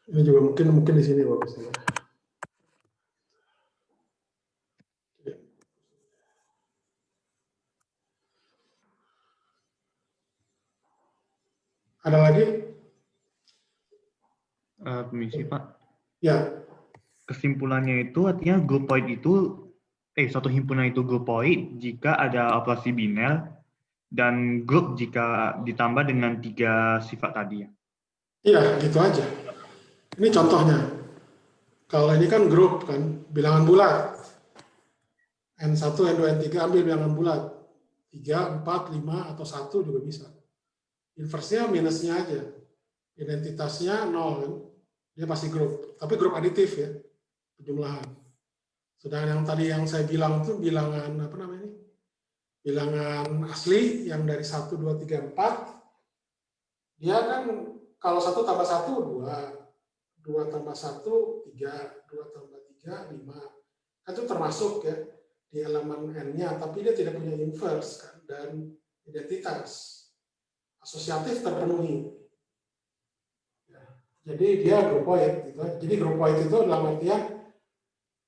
Ini juga mungkin di sini bagusnya. Ada lagi? Permisi, Pak. Ya. Kesimpulannya itu artinya groupoid itu, satu himpunan itu groupoid jika ada operasi biner dan grup jika ditambah dengan 3 sifat tadi ya. Iya, gitu aja. Ini contohnya. Kalau ini kan grup kan, bilangan bulat. N1, N2, N3 ambil bilangan bulat. 3, 4, 5, atau 1 juga bisa. Inversnya minusnya aja. Identitasnya 0 kan. Dia pasti grup. Tapi grup aditif ya. Penjumlahan. Sedangkan yang tadi yang saya bilang itu bilangan apa namanya ini? Bilangan asli yang dari 1, 2, 3, 4. Dia kan kalau 1 tambah 1, 2. 2 tambah 1, 3. 2 tambah 3, 5. Kan itu termasuk ya di elemen N-nya, tapi dia tidak punya inverse kan, dan identitas. Asosiatif terpenuhi. Ya. Jadi dia groupoid. Gitu. Jadi groupoid itu dalam artian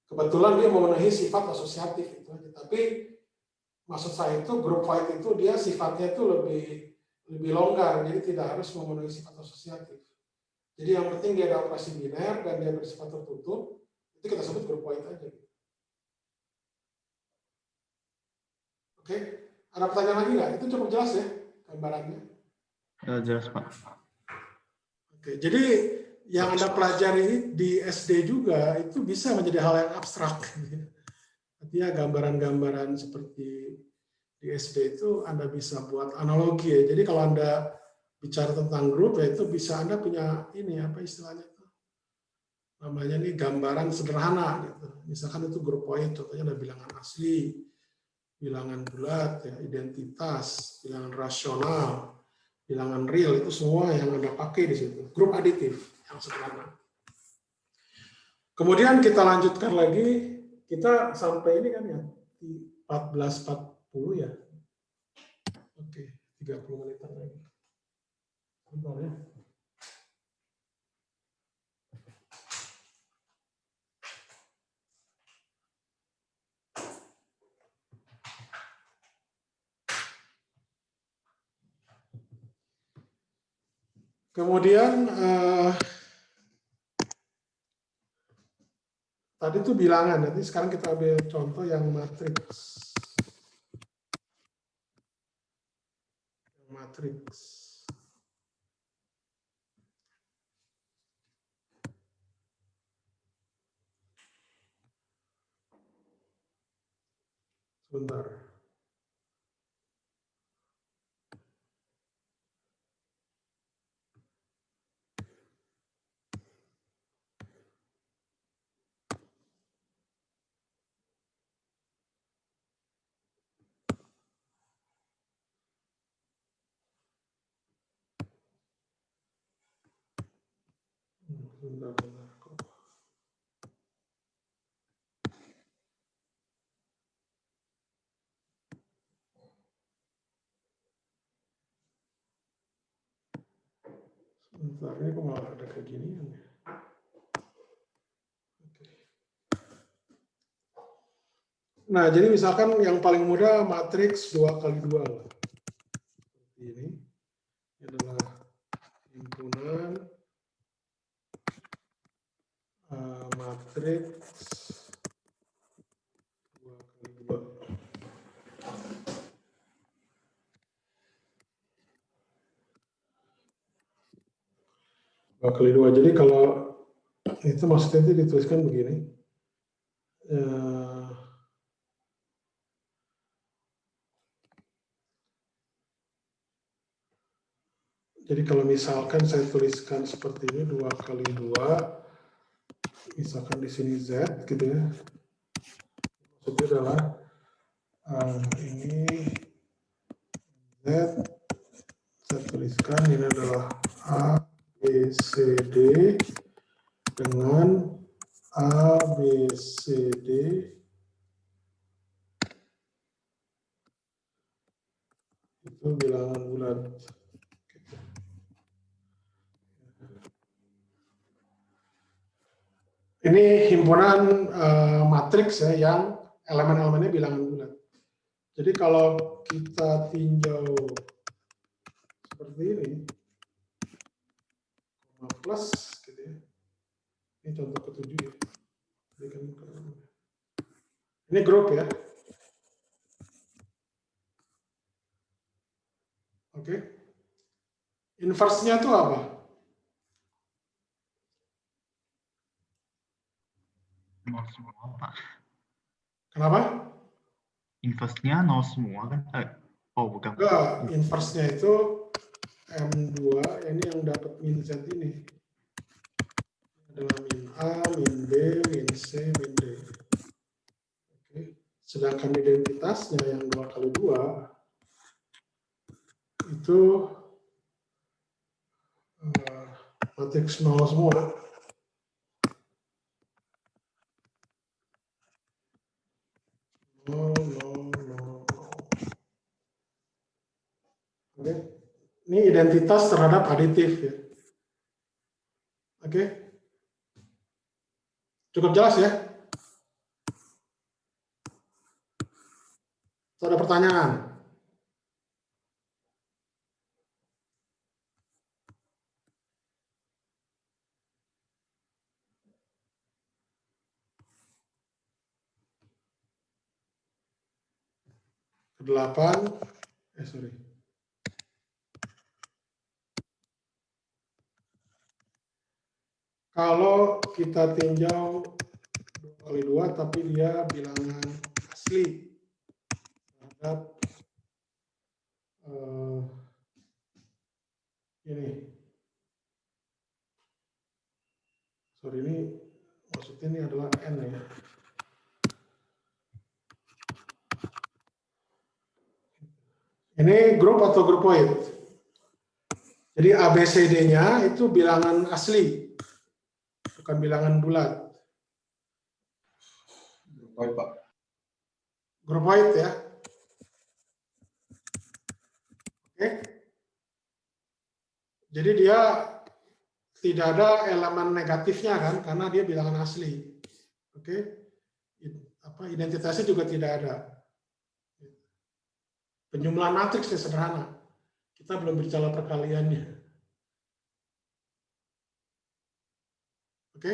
kebetulan dia memenuhi sifat asosiatif. Gitu. Tapi maksud saya itu groupoid itu dia sifatnya itu lebih longgar, jadi tidak harus memenuhi sifat asosiatif. Jadi yang penting dia ada operasi biner dan dia bersifat tertutup, itu kita sebut groupoid aja. Oke, ada pertanyaan lagi nggak? Itu cukup jelas ya gambarannya. Jelas, Pak. Oke, jadi yang Anda pelajari di SD juga itu bisa menjadi hal yang abstrak. Artinya gambaran-gambaran seperti di SD itu Anda bisa buat analogi ya. Jadi kalau Anda bicara tentang grup ya itu bisa Anda punya ini apa istilahnya itu namanya nih gambaran sederhana gitu. Misalkan itu groupoid, contohnya ada bilangan asli, bilangan bulat, ya, identitas, bilangan rasional, bilangan real itu semua yang Anda pakai di situ. Grup aditif yang sederhana. Kemudian kita lanjutkan lagi, kita sampai ini kan ya di 14.40 ya. Oke, 30 menitan lagi. Bentar ya. Kemudian tadi itu bilangan, nanti sekarang kita ambil contoh yang matriks. Sebentar. Bentar. Sebentar, ini kok malah ada kayak gini ya. Nah, jadi misalkan yang paling mudah matriks 2x2 lah. Ini adalah himpunan matriks 2x2. 2x2. Jadi kalau itu maksudnya itu dituliskan begini. Jadi kalau misalkan saya tuliskan seperti ini 2x2, misalkan di sini Z gitu ya. Maksudnya adalah ini Z, saya tuliskan ini adalah A, B, C, D dengan A, B, C, D itu bilangan bulat. Ini himpunan matriks ya yang elemen-elemennya bilangan bulat. Jadi kalau kita tinjau seperti ini, plus gitu ya. Ini contoh ketujuh ya. Ini grup ya. Oke. Inverse-nya itu apa? Nol semua, Pak. Kenapa? Inverse-nya nol semua kan? Oh, bukan. Enggak, inverse-nya itu M2, ini yang dapat min Z ini. Adalah min A, min B, min C, min D. Oke. Sedangkan identitasnya yang 2x2 itu matriks 0 semua. Oke. Ini identitas terhadap aditif ya. Oke. Cukup jelas ya? Ada pertanyaan? Kedelapan, sorry. Kalau kita tinjau 2x2 tapi dia bilangan asli terhadap ini. Sorry, ini maksudnya ini adalah N ya. Ini grup atau grupoid. Jadi ABCD-nya itu bilangan asli, bukan bilangan bulat. Grupoid, Pak. Grupoid ya. Oke. Jadi dia tidak ada elemen negatifnya kan, karena dia bilangan asli. Oke. Identitasnya juga tidak ada. Penjumlahan matriksnya sederhana. Kita belum bicara perkaliannya. Oke?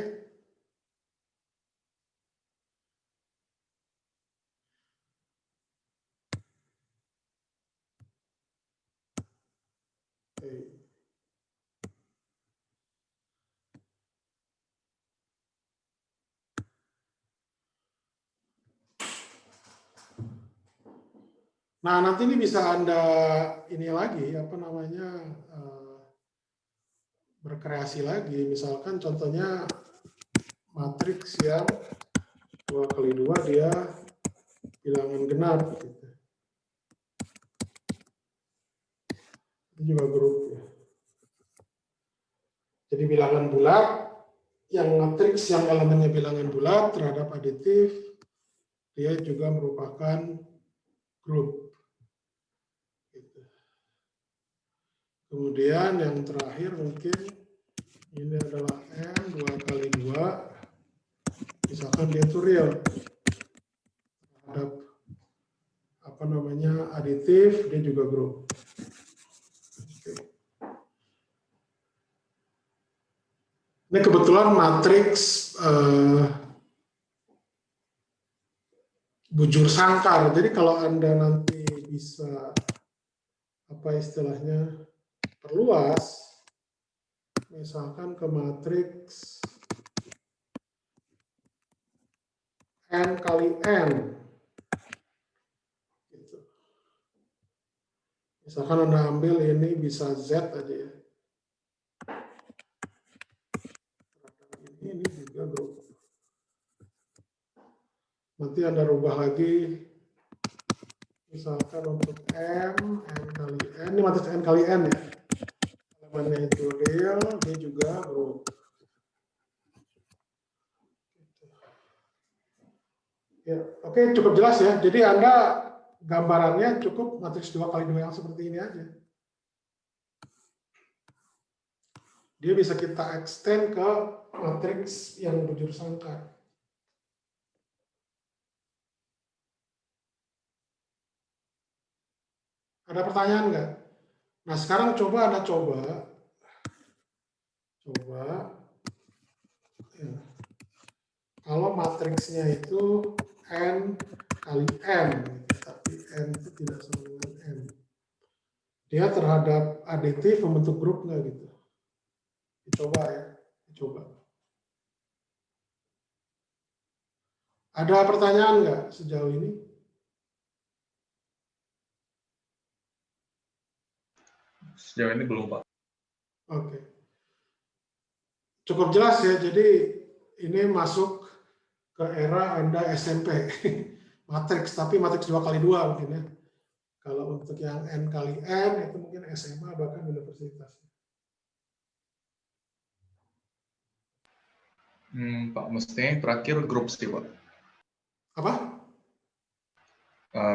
Oke. Nah, nanti ini bisa Anda ini lagi, apa namanya, berkreasi lagi. Misalkan contohnya matriks yang 2 kali 2 dia bilangan genap. Gitu. Itu juga grup ya. Jadi bilangan bulat, yang matriks yang elemennya bilangan bulat terhadap aditif, dia juga merupakan grup. Gitu. Kemudian yang terakhir mungkin ini adalah N 2 kali 2, misalkan dia itu real terhadap apa namanya aditif, dia juga grup. Oke. Ini kebetulan matriks bujur sangkar. Jadi kalau Anda nanti bisa apa istilahnya perluas, misalkan ke matriks N kali N. Gitu. Misalkan Anda ambil ini bisa Z aja ya. Ini juga grup. Nanti Anda rubah lagi, misalkan untuk M, N kali N, ini matriks N kali N ya. Elemennya itu real, dia juga grup. Ya, oke, cukup jelas ya. Jadi Anda gambarannya cukup matriks 2 kali 2 yang seperti ini aja. Dia bisa kita extend ke matriks yang bujur sangkar. Ada pertanyaan nggak? Nah, sekarang coba Anda coba. Ya. Kalau matriksnya itu N kali N, tapi N itu tidak sama dengan N. Dia terhadap aditif membentuk grup nggak gitu? Dicoba ya, dicoba. Ada pertanyaan nggak sejauh ini? Sejauh ini belum, Pak. Oke. Cukup jelas ya, jadi ini masuk ke era Anda SMP. Matriks, tapi matriks 2 kali 2 mungkin ya. Kalau untuk yang N kali N, itu mungkin SMA bahkan universitas. Pak, mestinya yang terakhir grup sih, Pak. Apa?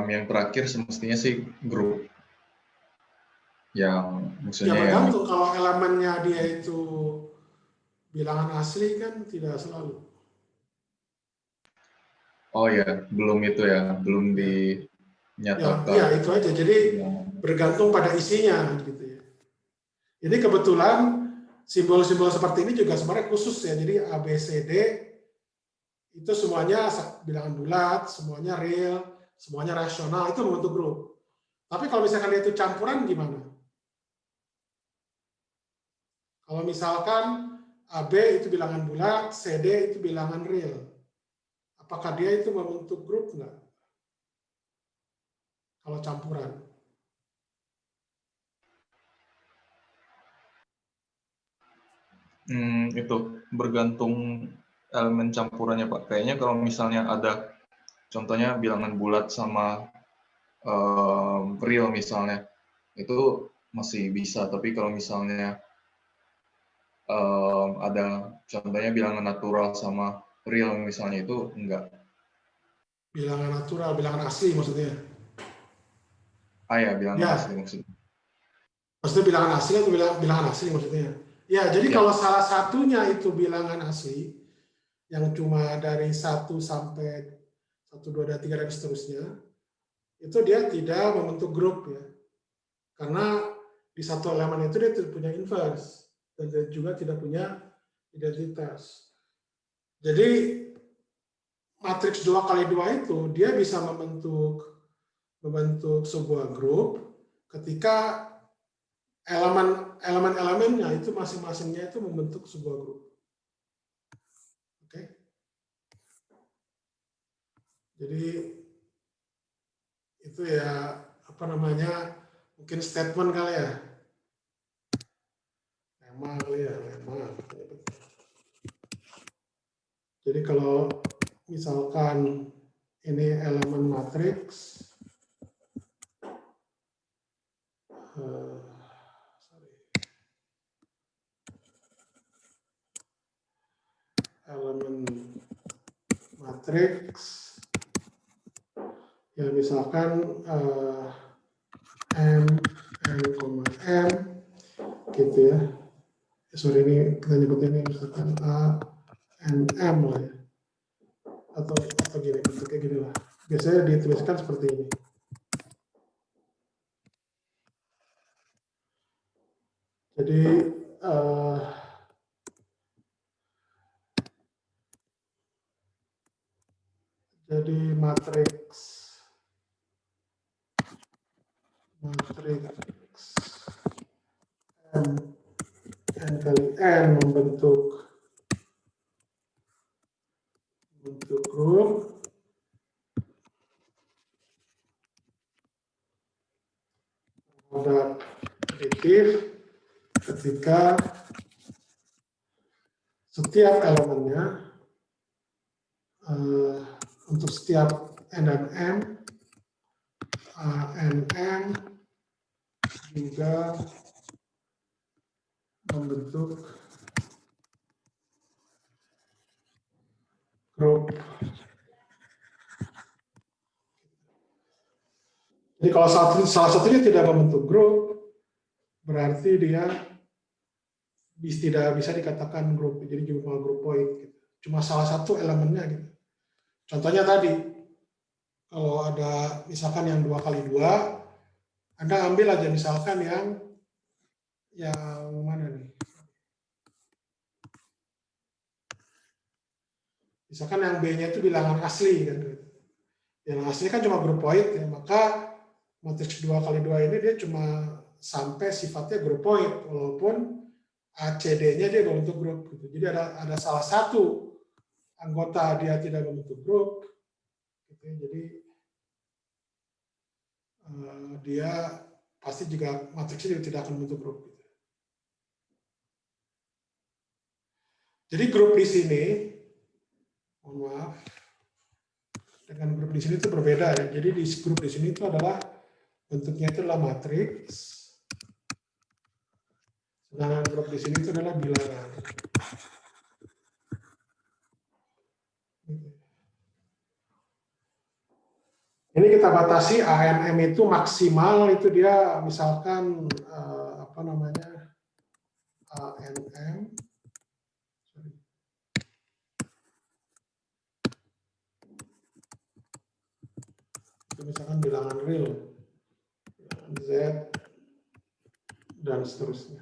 Yang terakhir semestinya sih grup. Yang maksudnya Ya bergantung, kalau elemennya dia itu bilangan asli kan tidak selalu. Oh ya, belum itu ya, belum dinyatakan. Ya itu aja. Jadi bergantung pada isinya gitu ya. Jadi kebetulan simbol-simbol seperti ini juga sebenarnya khusus ya. Jadi A, B, C, D itu semuanya bilangan bulat, semuanya real, semuanya rasional, itu membentuk grup. Tapi kalau misalkan dia itu campuran gimana? Kalau misalkan AB itu bilangan bulat, CD itu bilangan real. Apakah dia itu membentuk grup enggak? Kalau campuran. Itu bergantung elemen campurannya, Pak. Kayaknya kalau misalnya ada contohnya bilangan bulat sama real misalnya, itu masih bisa. Tapi kalau misalnya ada contohnya bilangan natural sama real misalnya, itu enggak. Bilangan natural, bilangan asli maksudnya? Ya, bilangan asli maksudnya. Maksudnya bilangan asli atau bilangan asli maksudnya? Ya, jadi kalau salah satunya itu bilangan asli, yang cuma dari 1 sampai 1, 2, dan 3, dan seterusnya, itu dia tidak membentuk grup ya. Karena di satu elemen itu dia tidak punya inverse, dan dia juga tidak punya identitas. Jadi matriks 2x2 itu dia bisa membentuk sebuah grup ketika elemen-elemennya itu masing-masingnya itu membentuk sebuah grup. Oke. Jadi itu ya apa namanya, mungkin statement kali ya. Lemma kali ya, lemma. Jadi kalau misalkan ini elemen matriks, elemen matriks, ya misalkan m, m, gitu ya. Sorry, ini kita nyebut ini misalkan a, n, m lah ya. Atau gini, bentuknya gini lah. Biasanya dituliskan seperti ini. Jadi matriks n kali n membentuk grup produk aditif ketika setiap elemennya untuk setiap n dan m, a, n, m juga membentuk grup. Jadi kalau salah satunya tidak membentuk grup, berarti dia tidak bisa dikatakan grup. Jadi cuma grupoid. Gitu. Cuma salah satu elemennya gitu. Contohnya tadi, kalau ada misalkan yang 2x2, Anda ambil aja misalkan yang mana nih? Misalkan yang B-nya itu bilangan asli kan. Yang asli kan cuma grupoid ya, maka matriks 2x2 ini dia cuma sampai sifatnya grupoid, walaupun ACD-nya dia membentuk grup gitu. Jadi ada salah satu anggota dia tidak membentuk grup, gitu. Jadi dia pasti juga matriksnya tidak akan membentuk grup. Gitu. Jadi grup di sini, mohon maaf, dengan grup di sini itu berbeda ya. Jadi di grup di sini itu adalah bentuknya itu adalah matriks. Sedangkan grup di sini itu adalah bilangan. Ini kita batasi ANM itu maksimal itu dia misalkan apa namanya ANM. Itu misalkan bilangan real, Z dan seterusnya.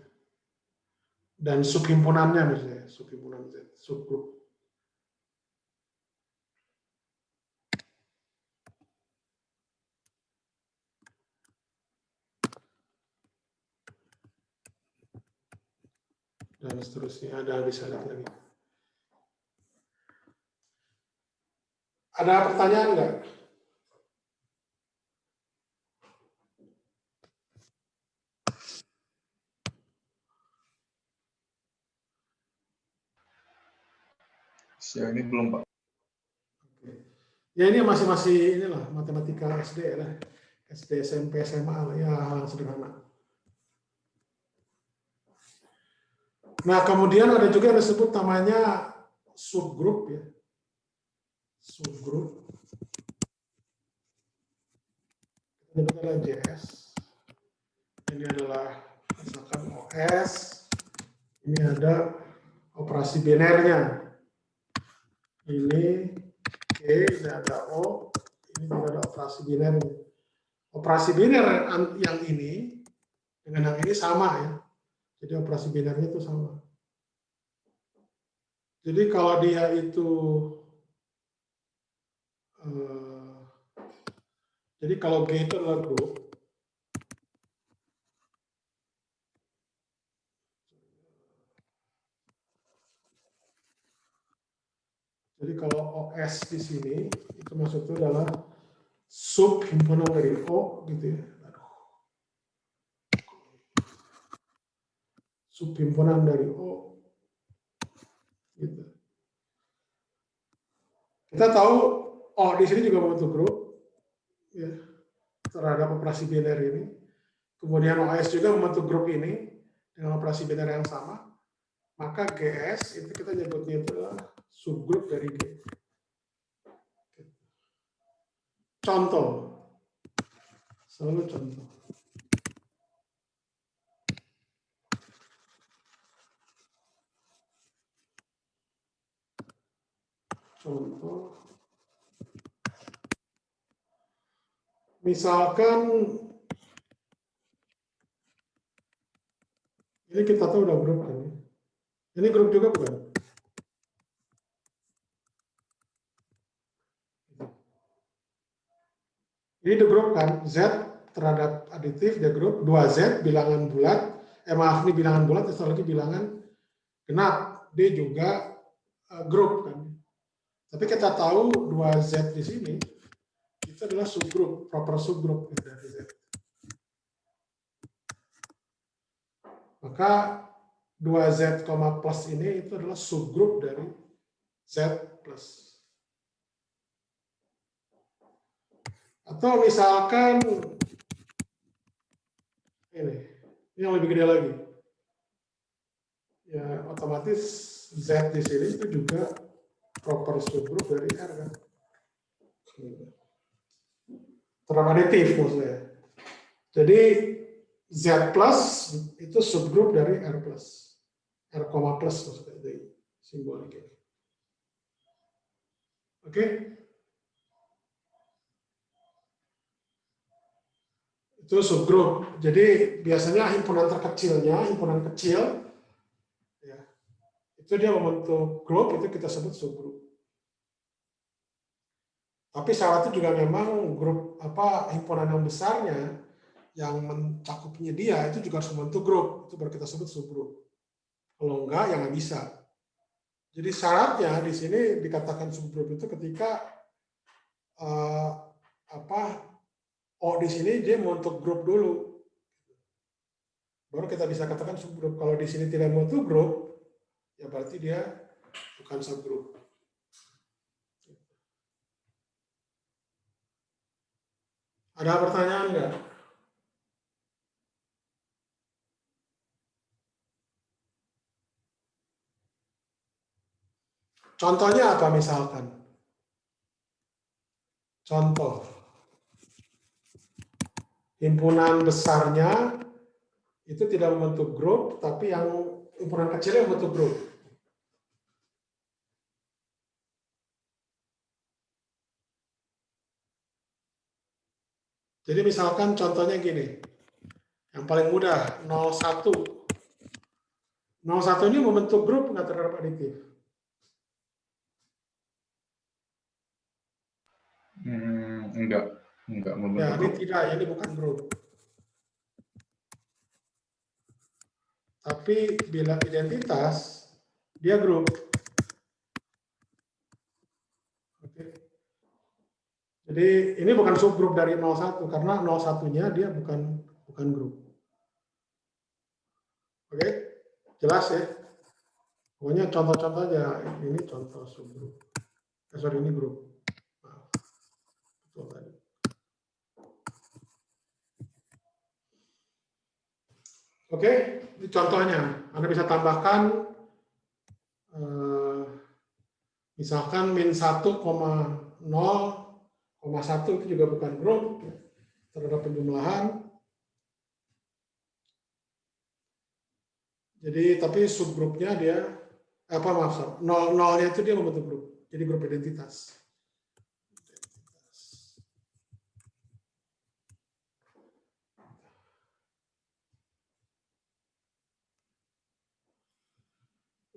Dan subhimpunannya misalnya subhimpunan Z, subgrup. Dan seterusnya, ada bisa lihat lagi. Ada pertanyaan nggak? Siang ini belum, Pak. Ya ini masih inilah matematika SD lah, SD, SMP, SMA lah, ya hal sederhana. Nah, kemudian ada juga yang disebut namanya subgrup ya. Subgrup. Ini adalah JS. Ini adalah misalkan OS. Ini ada operasi binernya. Ini E, ini ada O, ini juga ada operasi binernya. Operasi biner yang ini dengan yang ini sama ya. Jadi operasi binernya itu sama. Jadi kalau dia itu jadi kalau G itu adalah grup, jadi kalau OS di sini itu maksudnya adalah sub himpunan dari O gitu ya. Sub himpunan dari O gitu. Kita tahu O di sini juga membentuk grup ya, terhadap operasi biner ini. Kemudian OS juga membentuk grup ini dengan operasi biner yang sama. Maka GS itu kita nyebutnya itu adalah subgrup dari G. Contoh, selalu contoh. Contoh, misalkan ini kita tahu udah grup kan? Ini grup juga bukan? Ini the grup kan, Z terhadap aditif, the grup, 2Z bilangan bulat, maaf ini bilangan bulat, satu lagi bilangan genap, D juga grup kan. Tapi kita tahu 2Z di sini, itu adalah subgrup, proper subgrup dari Z. Maka 2Z, plus ini itu adalah subgrup dari Z plus. Atau misalkan ini yang lebih gede lagi. Ya, otomatis Z di sini itu juga proper subgroup dari R kan. Terhadap aditif maksudnya. Jadi Z plus itu subgroup dari R plus. R, plus maksudnya dari simboliknya. Oke? Itu subgroup. Jadi biasanya himpunan terkecilnya, himpunan kecil, ya, itu dia membentuk grup, itu kita sebut subgroup. Tapi syaratnya juga memang grup himpunan yang besarnya, yang mencakupnya dia itu juga harus membentuk grup, itu baru kita sebut subgroup. Kalau enggak, ya nggak bisa. Jadi syaratnya di sini dikatakan subgroup itu ketika O di sini dia membentuk grup dulu. Baru kita bisa katakan subgroup. Kalau di sini tidak membentuk grup, ya berarti dia bukan subgroup. Ada pertanyaan nggak? Contohnya apa misalkan? Contoh. Himpunan besarnya itu tidak membentuk grup, tapi yang himpunan kecilnya membentuk grup. Jadi misalkan contohnya gini, yang paling mudah, 01. 01 ini membentuk grup nggak terhadap aditif? Enggak membentuk Ya, ini grup. tidak, ini bukan grup. Tapi bila identitas, dia grup. Oke. Jadi ini bukan subgrup dari 01, karena 01-nya dia bukan grup. Oke, jelas ya? Pokoknya contoh-contoh aja, ini contoh subgrup. Sorry, ini grup. Maaf. Betul tadi. Oke, ini contohnya. Anda bisa tambahkan misalkan min 1,0,1 itu juga bukan grup terhadap penjumlahan. Jadi tapi subgrupnya dia nolnya itu dia membentuk grup. Jadi grup identitas.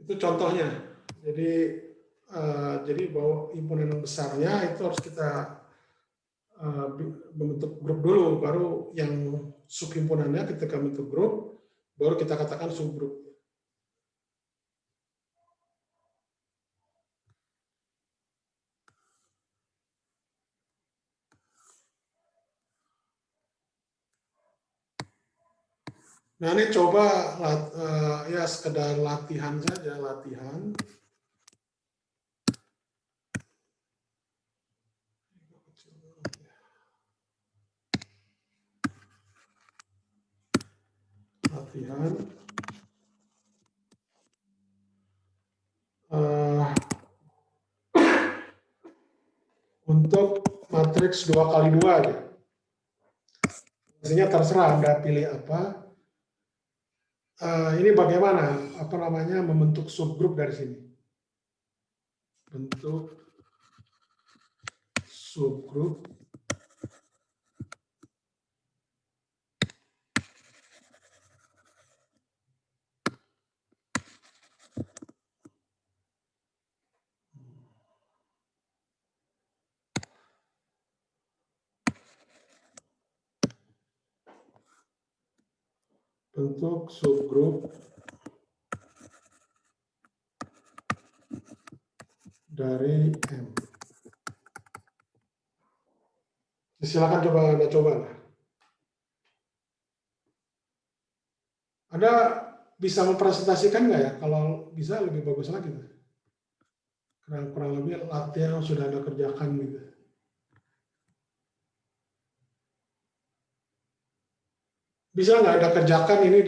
Itu contohnya. Jadi bahwa himpunan yang besarnya itu harus kita membentuk grup dulu, baru yang subhimpunannya ketika membentuk grup, baru kita katakan subgrup. Nah ini coba ya sekedar latihan saja, latihan. Latihan. Untuk matriks 2x2 ya. Maksudnya terserah Anda pilih apa. Ini bagaimana membentuk subgrup dari sini. Bentuk subgrup dari M. Silakan Anda coba. Anda bisa mempresentasikan nggak ya? Kalau bisa lebih bagus lagi. Kurang lebih latihan yang sudah Anda kerjakan gitu. Bisa nggak Anda kerjakan ini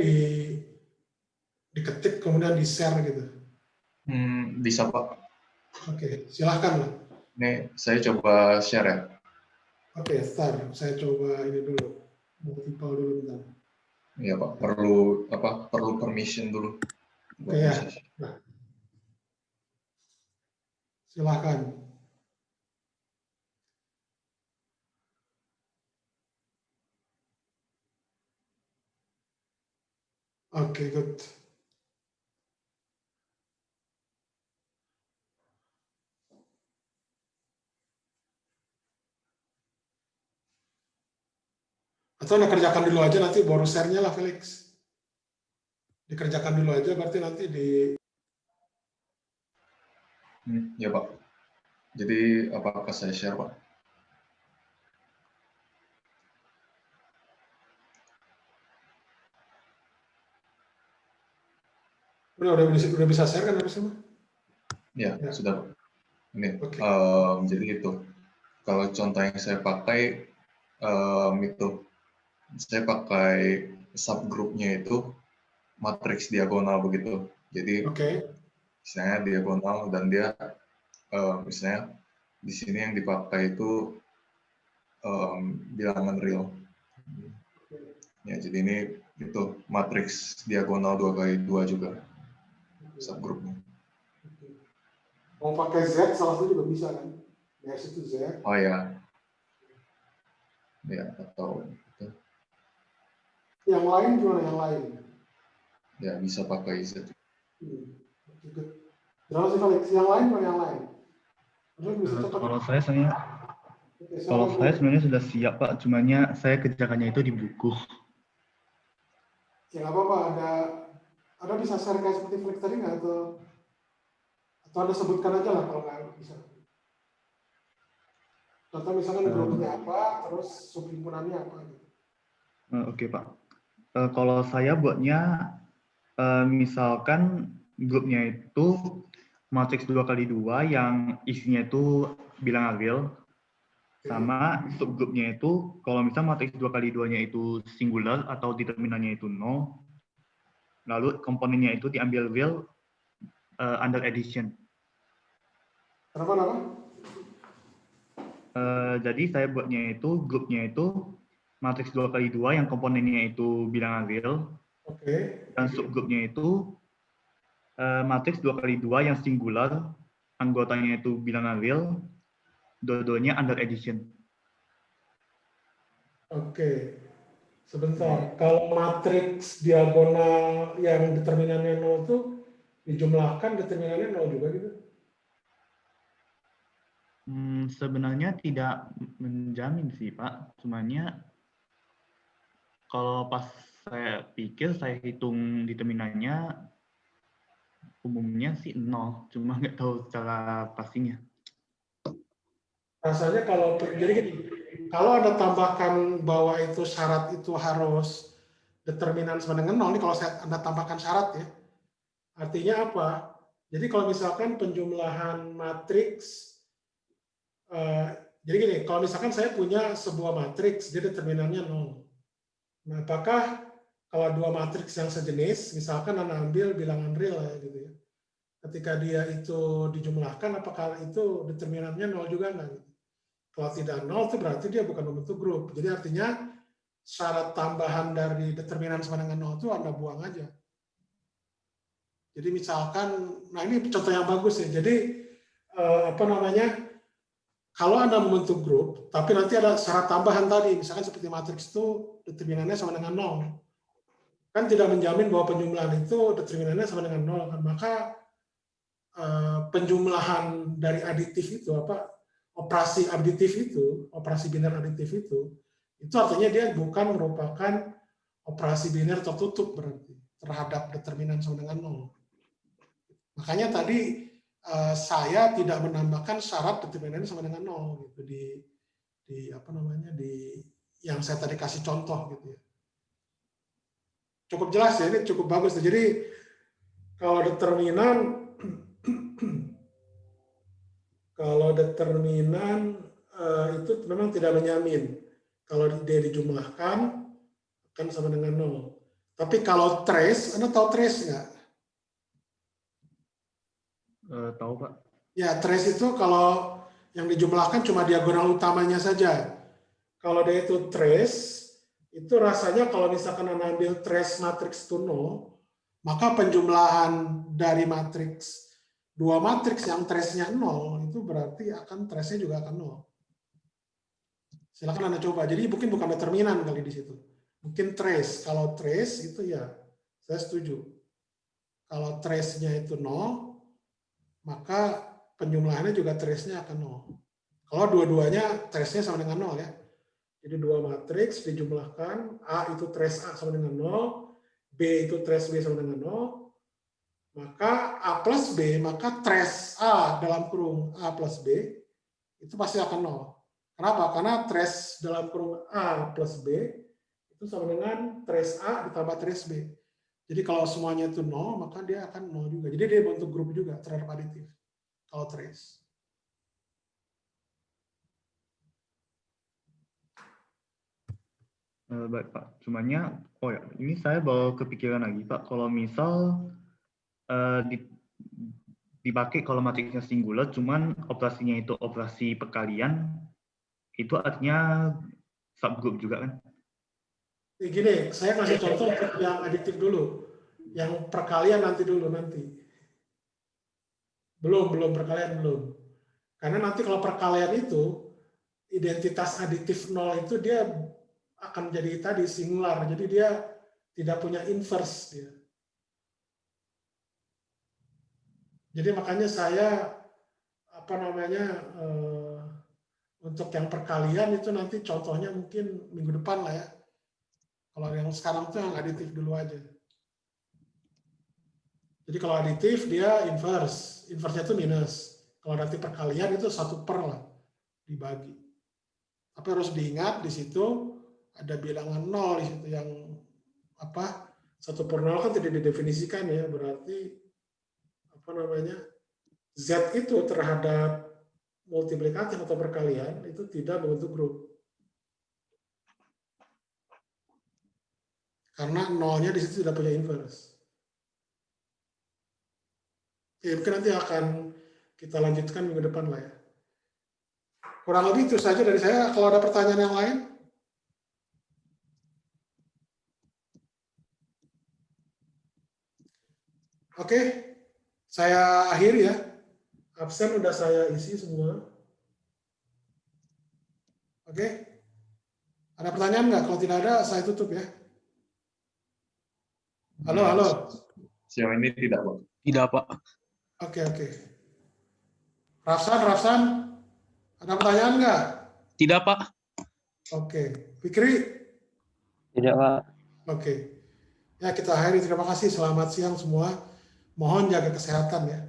diketik kemudian di-share gitu? Bisa Pak. Oke, silahkan lah. Ini saya coba share ya. Oke, start. Saya coba ini dulu. Multiple dulu bentar. Iya Pak, perlu permission dulu. Oke ya. Nah. Silahkan. Oke, good. Atau Anda kerjakan dulu aja, nanti baru share-nya lah, Felix. Dikerjakan dulu aja, berarti nanti Ya Pak. Jadi apakah saya share Pak? Udah bisa share kan harusnya? Ya, sudah Pak. Ini, Oke. Jadi itu. Kalau contoh yang saya pakai, itu. Saya pakai subgrupnya itu matriks diagonal begitu. Jadi misalnya diagonal dan dia misalnya di sini yang dipakai itu bilangan real. Ya, jadi ini itu matriks diagonal 2x2 juga subgrupnya. Mau pakai Z salah satu juga bisa kan? Z itu Z. Oh ya. Ya, atau itu. Yang lain gimana yang lain? Ya, bisa pakai Z. Berapa sih Felix? Yang lain atau yang lain? Kalau saya sebenarnya sudah siap Pak, cumannya saya kerjakannya itu di buku. Ya nggak apa-apa, ada bisa share kayak seperti Felix tadi nggak? Atau Anda sebutkan aja lah kalau nggak bisa. Contoh misalnya grupnya apa, terus subhimpunannya apa. Oke Pak. Kalau saya buatnya, misalkan grupnya itu matriks 2x2 yang isinya itu bilangan real, sama subgrupnya itu kalau misal matriks 2x2-nya itu singular atau determinannya itu 0, lalu komponennya itu diambil real under addition. Kenapa? Jadi saya buatnya itu grupnya itu matriks 2x2 yang komponennya itu bilangan real. Dan subgrupnya itu matriks 2x2 yang singular, anggotanya itu bilangan real, dua-duanya under addition. Oke. Sebentar. Kalau matriks diagonal yang determinannya 0 itu dijumlahkan determinannya 0 juga gitu. Sebenarnya tidak menjamin sih Pak, cumannya kalau pas saya pikir, saya hitung determinannya, umumnya sih 0, cuma nggak tahu secara pastinya. Rasanya kalau, jadi gini, kalau Anda tambahkan bahwa itu syarat itu harus determinan sama dengan 0, ini kalau Anda tambahkan syarat ya, artinya apa? Jadi kalau misalkan penjumlahan matriks, jadi gini, kalau misalkan saya punya sebuah matriks, dia determinannya 0. Nah, apakah kalau dua matriks yang sejenis, misalkan Anda ambil bilangan real ya, gitu ya, ketika dia itu dijumlahkan, apakah itu determinannya 0 juga nggak? Gitu. Kalau tidak 0, itu berarti dia bukan membentuk grup. Jadi artinya syarat tambahan dari determinan sama dengan 0 itu Anda buang aja. Jadi misalkan, nah ini contoh yang bagus ya. Jadi kalau Anda membentuk grup, tapi nanti ada syarat tambahan tadi, misalkan seperti matriks itu determinannya sama dengan 0. Kan tidak menjamin bahwa penjumlahan itu determinannya sama dengan 0. Kan? Maka penjumlahan dari aditif itu, operasi aditif itu, operasi biner aditif itu artinya dia bukan merupakan operasi biner tertutup berarti terhadap determinan sama dengan 0. Makanya tadi saya tidak menambahkan syarat determinannya sama dengan 0 gitu di yang saya tadi kasih contoh gitu ya. Cukup jelas ya, ini cukup bagus. Jadi kalau determinan itu memang tidak menjamin kalau dia dijumlahkan akan sama dengan 0. Tapi kalau trace, Anda tahu trace nggak? Tahu Pak. Ya, trace itu kalau yang dijumlahkan cuma diagonal utamanya saja. Kalau dia itu trace, itu rasanya kalau misalkan Anda ambil trace matriks itu 0, maka penjumlahan dari matriks, dua matriks yang trace-nya 0, itu berarti akan trace-nya juga akan 0. Silakan Anda coba. Jadi mungkin bukan determinan kali di situ. Mungkin trace. Kalau trace itu ya, saya setuju. Kalau trace-nya itu 0, maka penjumlahannya juga trace-nya akan 0. Kalau dua-duanya trace-nya sama dengan 0 ya. Jadi dua matriks dijumlahkan, A itu trace A sama dengan 0, B itu trace B sama dengan 0, maka A plus B, maka trace A dalam kurung A plus B, itu pasti akan 0. Kenapa? Karena trace dalam kurung A plus B, itu sama dengan trace A ditambah trace B. Jadi kalau semuanya itu 0, maka dia akan 0 juga. Jadi dia bentuk grup juga terhadap aditif. Kalau trace. Baik Pak, cumannya, ini saya baru kepikiran lagi Pak, kalau misal dipakai kalau matriksnya singular, cuman operasinya itu operasi perkalian, itu artinya subgroup juga kan? Gini, saya kasih contoh yang aditif dulu. Yang perkalian nanti. Belum perkalian belum. Karena nanti kalau perkalian itu, identitas aditif 0 itu dia akan jadi tadi singular. Jadi dia tidak punya inverse. Dia. Jadi makanya saya, untuk yang perkalian itu nanti contohnya mungkin minggu depan lah ya. Kalau yang sekarang tuh yang aditif dulu aja. Jadi kalau aditif dia inverse. Inverse-nya itu minus. Kalau nanti perkalian itu 1/, lah dibagi. Tapi harus diingat di situ ada bilangan 0 di situ yang 1/0 kan tidak didefinisikan ya, berarti Z itu terhadap multiplikatif atau perkalian itu tidak membentuk grup. Karena 0-nya di situ tidak punya inverse. Ya, mungkin nanti akan kita lanjutkan minggu depan lah ya. Kurang lebih itu saja dari saya. Kalau ada pertanyaan yang lain? Oke, saya akhiri ya. Absen udah saya isi semua. Oke. Ada pertanyaan nggak? Kalau tidak ada, saya tutup ya. Halo. Sejauh ini tidak, Pak. Tidak, Pak. Oke. Rafsan, ada pertanyaan nggak? Tidak, Pak. Oke. Fikri? Tidak, Pak. Oke. Ya, kita akhiri. Terima kasih. Selamat siang semua. Mohon jaga kesehatan ya.